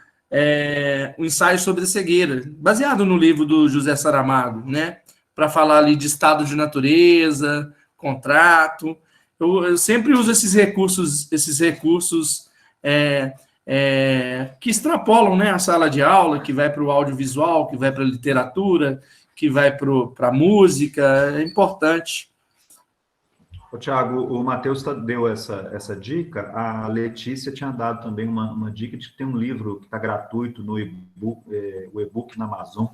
Ensaio sobre a Cegueira, baseado no livro do José Saramago, né? Para falar ali de estado de natureza, contrato. Eu sempre uso esses recursos que extrapolam, né, a sala de aula, que vai para o audiovisual, que vai para a literatura, que vai para a música, é importante. Ô, Thiago, o Matheus deu essa dica, a Letícia tinha dado também uma dica de que tem um livro que está gratuito no e-book, o e-book na Amazon,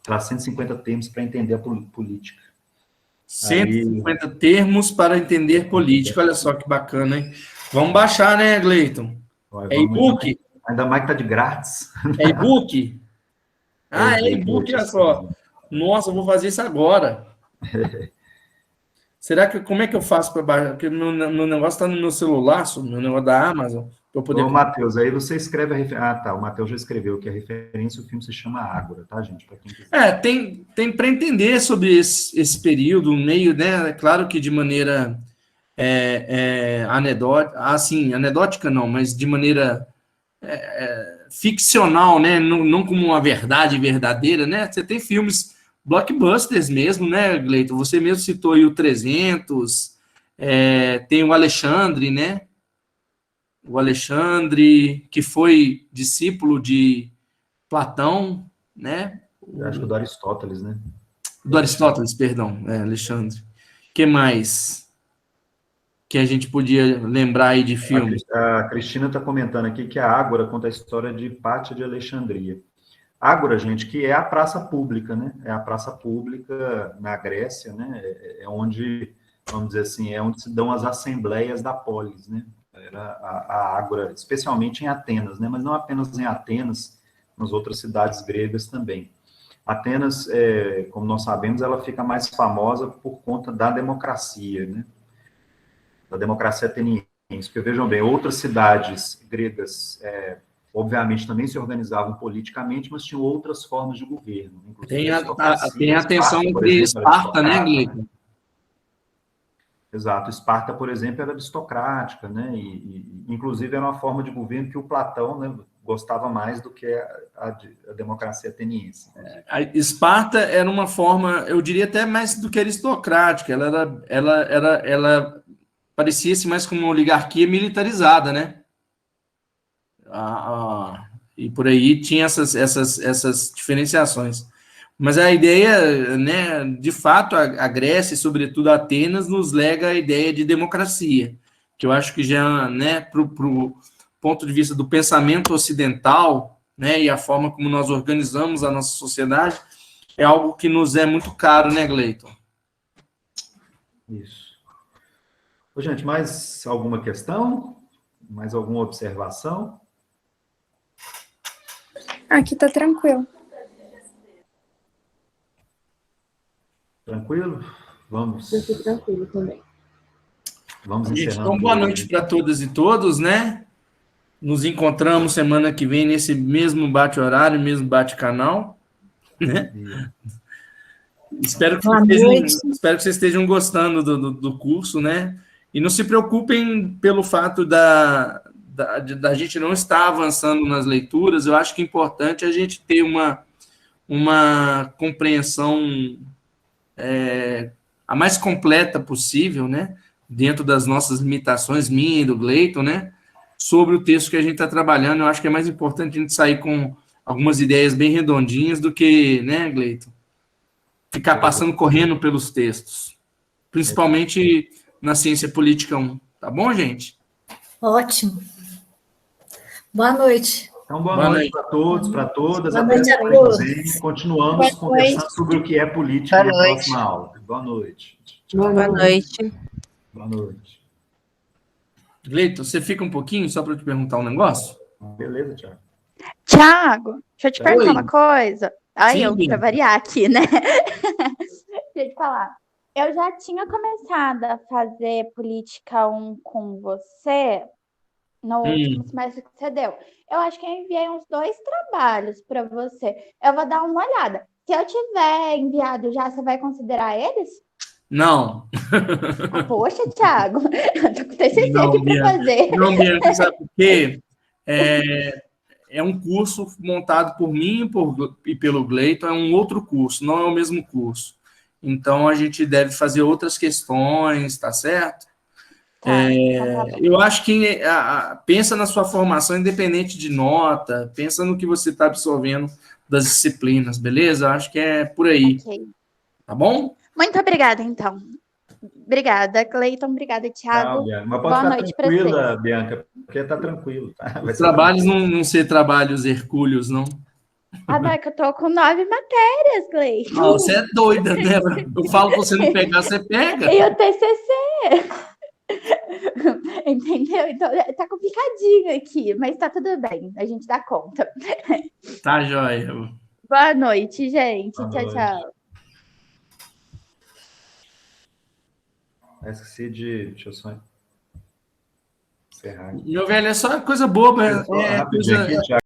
traz 150 termos para entender a política. 150 termos para entender política, olha só que bacana, hein? Vamos baixar, né, Gleiton? É e-book? Ainda mais que tá de grátis. É e-book? Ah, é e-book, olha só. Nossa, eu vou fazer isso agora. Será que, como é que eu faço para baixar? Porque meu negócio está no meu celular, meu negócio da Amazon, para eu poder... Ô, Matheus, aí você escreve a referência... Ah, tá, o Matheus já escreveu que a referência, o filme se chama Ágora, tá, gente? Pra quem quiser. Tem para entender sobre esse período, meio, né? É claro que de maneira anedótica, assim, anedótica não, mas de maneira ficcional, né? Não como uma verdade verdadeira, né? Você tem filmes blockbusters mesmo, né, Gleiton? Você mesmo citou aí o 300, tem o Alexandre, né? O Alexandre, que foi discípulo de Platão, né? Eu acho que do Aristóteles, né? Do Aristóteles, perdão, Alexandre. O que mais que a gente podia lembrar aí de filme? A Cristina está comentando aqui que a Ágora conta a história de Hipátia de Alexandria. Ágora, gente, que é a praça pública, né? É a praça pública na Grécia, né? É onde, vamos dizer assim, é onde se dão as assembleias da polis, né? Era a Ágora, especialmente em Atenas, né? Mas não apenas em Atenas, nas outras cidades gregas também. Atenas, como nós sabemos, ela fica mais famosa por conta da democracia, né? Da democracia ateniense. Porque, vejam bem, outras cidades gregas, obviamente, também se organizavam politicamente, mas tinham outras formas de governo. Tem a tensão entre Esparta, né, Gleiton? Exato. Esparta, por exemplo, era aristocrática, né? E inclusive, era uma forma de governo que o Platão, né, gostava mais do que a democracia ateniense. A Esparta era uma forma, eu diria até mais do que aristocrática. Ela parecia-se mais como uma oligarquia militarizada, né? E por aí tinha essas diferenciações. Mas a ideia, né, de fato, a Grécia, e sobretudo Atenas, nos lega a ideia de democracia, que eu acho que já, né, para o ponto de vista do pensamento ocidental, né, e a forma como nós organizamos a nossa sociedade, é algo que nos é muito caro, né, Gleiton? Isso. Ô, gente, mais alguma questão? Mais alguma observação? Aqui tá tranquilo. Tranquilo? Vamos. Eu estou tranquilo também. Vamos Gente, encerrando. então, boa noite para todas e todos, né? Nos encontramos semana que vem nesse mesmo bate-horário, mesmo bate-canal, né? Espero que vocês estejam gostando do curso, né? E não se preocupem pelo fato da gente não estar avançando nas leituras. Eu acho que é importante a gente ter uma compreensão a mais completa possível, né? Dentro das nossas limitações, minha e do Gleiton, né? Sobre o texto que a gente está trabalhando. Eu acho que é mais importante a gente sair com algumas ideias bem redondinhas do que, né, Gleiton? Ficar passando correndo pelos textos. Principalmente na Ciência Política 1. Tá bom, gente? Ótimo. Boa noite. Então, boa noite para todos, para todas. Boa noite a todos. Continuamos conversando sobre o que é política na próxima aula. Boa noite. Boa noite. Boa noite. Gleiton, você fica um pouquinho só para eu te perguntar um negócio? Beleza, Thiago. Tiago, deixa eu te perguntar uma coisa. Ai, Sim, eu para variar aqui, né? Deixa eu te falar. Eu já tinha começado a fazer política 1 com você no último semestre que você deu. Eu acho que eu enviei uns 2 trabalhos para você. Eu vou dar uma olhada. Se eu tiver enviado já, você vai considerar eles? Não. Poxa, Thiago, eu tô com TCC aqui para fazer. Não, Bianca, sabe por quê? É um curso montado por mim e pelo Gleiton, é um outro curso, não é o mesmo curso. Então, a gente deve fazer outras questões, tá certo? Tá, então tá bom. Eu acho que pensa na sua formação independente de nota, pensa no que você está absorvendo das disciplinas, beleza? Acho que é por aí, Ok. tá bom? Muito obrigada, então. Obrigada, Cleiton. Obrigada, Thiago. Bianca. Mas pode Boa ficar noite para tranquila, vocês. Bianca, porque está tranquilo, tá? Vai Os ser trabalhos tranquilo. não ser trabalhos hercúleos, não. Ah, não, é que eu tô com 9 matérias, Cleiton. Não, você é doida, né? Eu falo pra você não pegar, você pega. E o TCC. Entendeu? Então, tá complicadinho aqui, mas tá tudo bem. A gente dá conta. Tá, joia. Boa noite, gente. Boa Tchau, noite. tchau. Esqueci de... Deixa eu só encerrar aqui. Meu velho, é só coisa boba. Só rapidinho aqui, Thiago.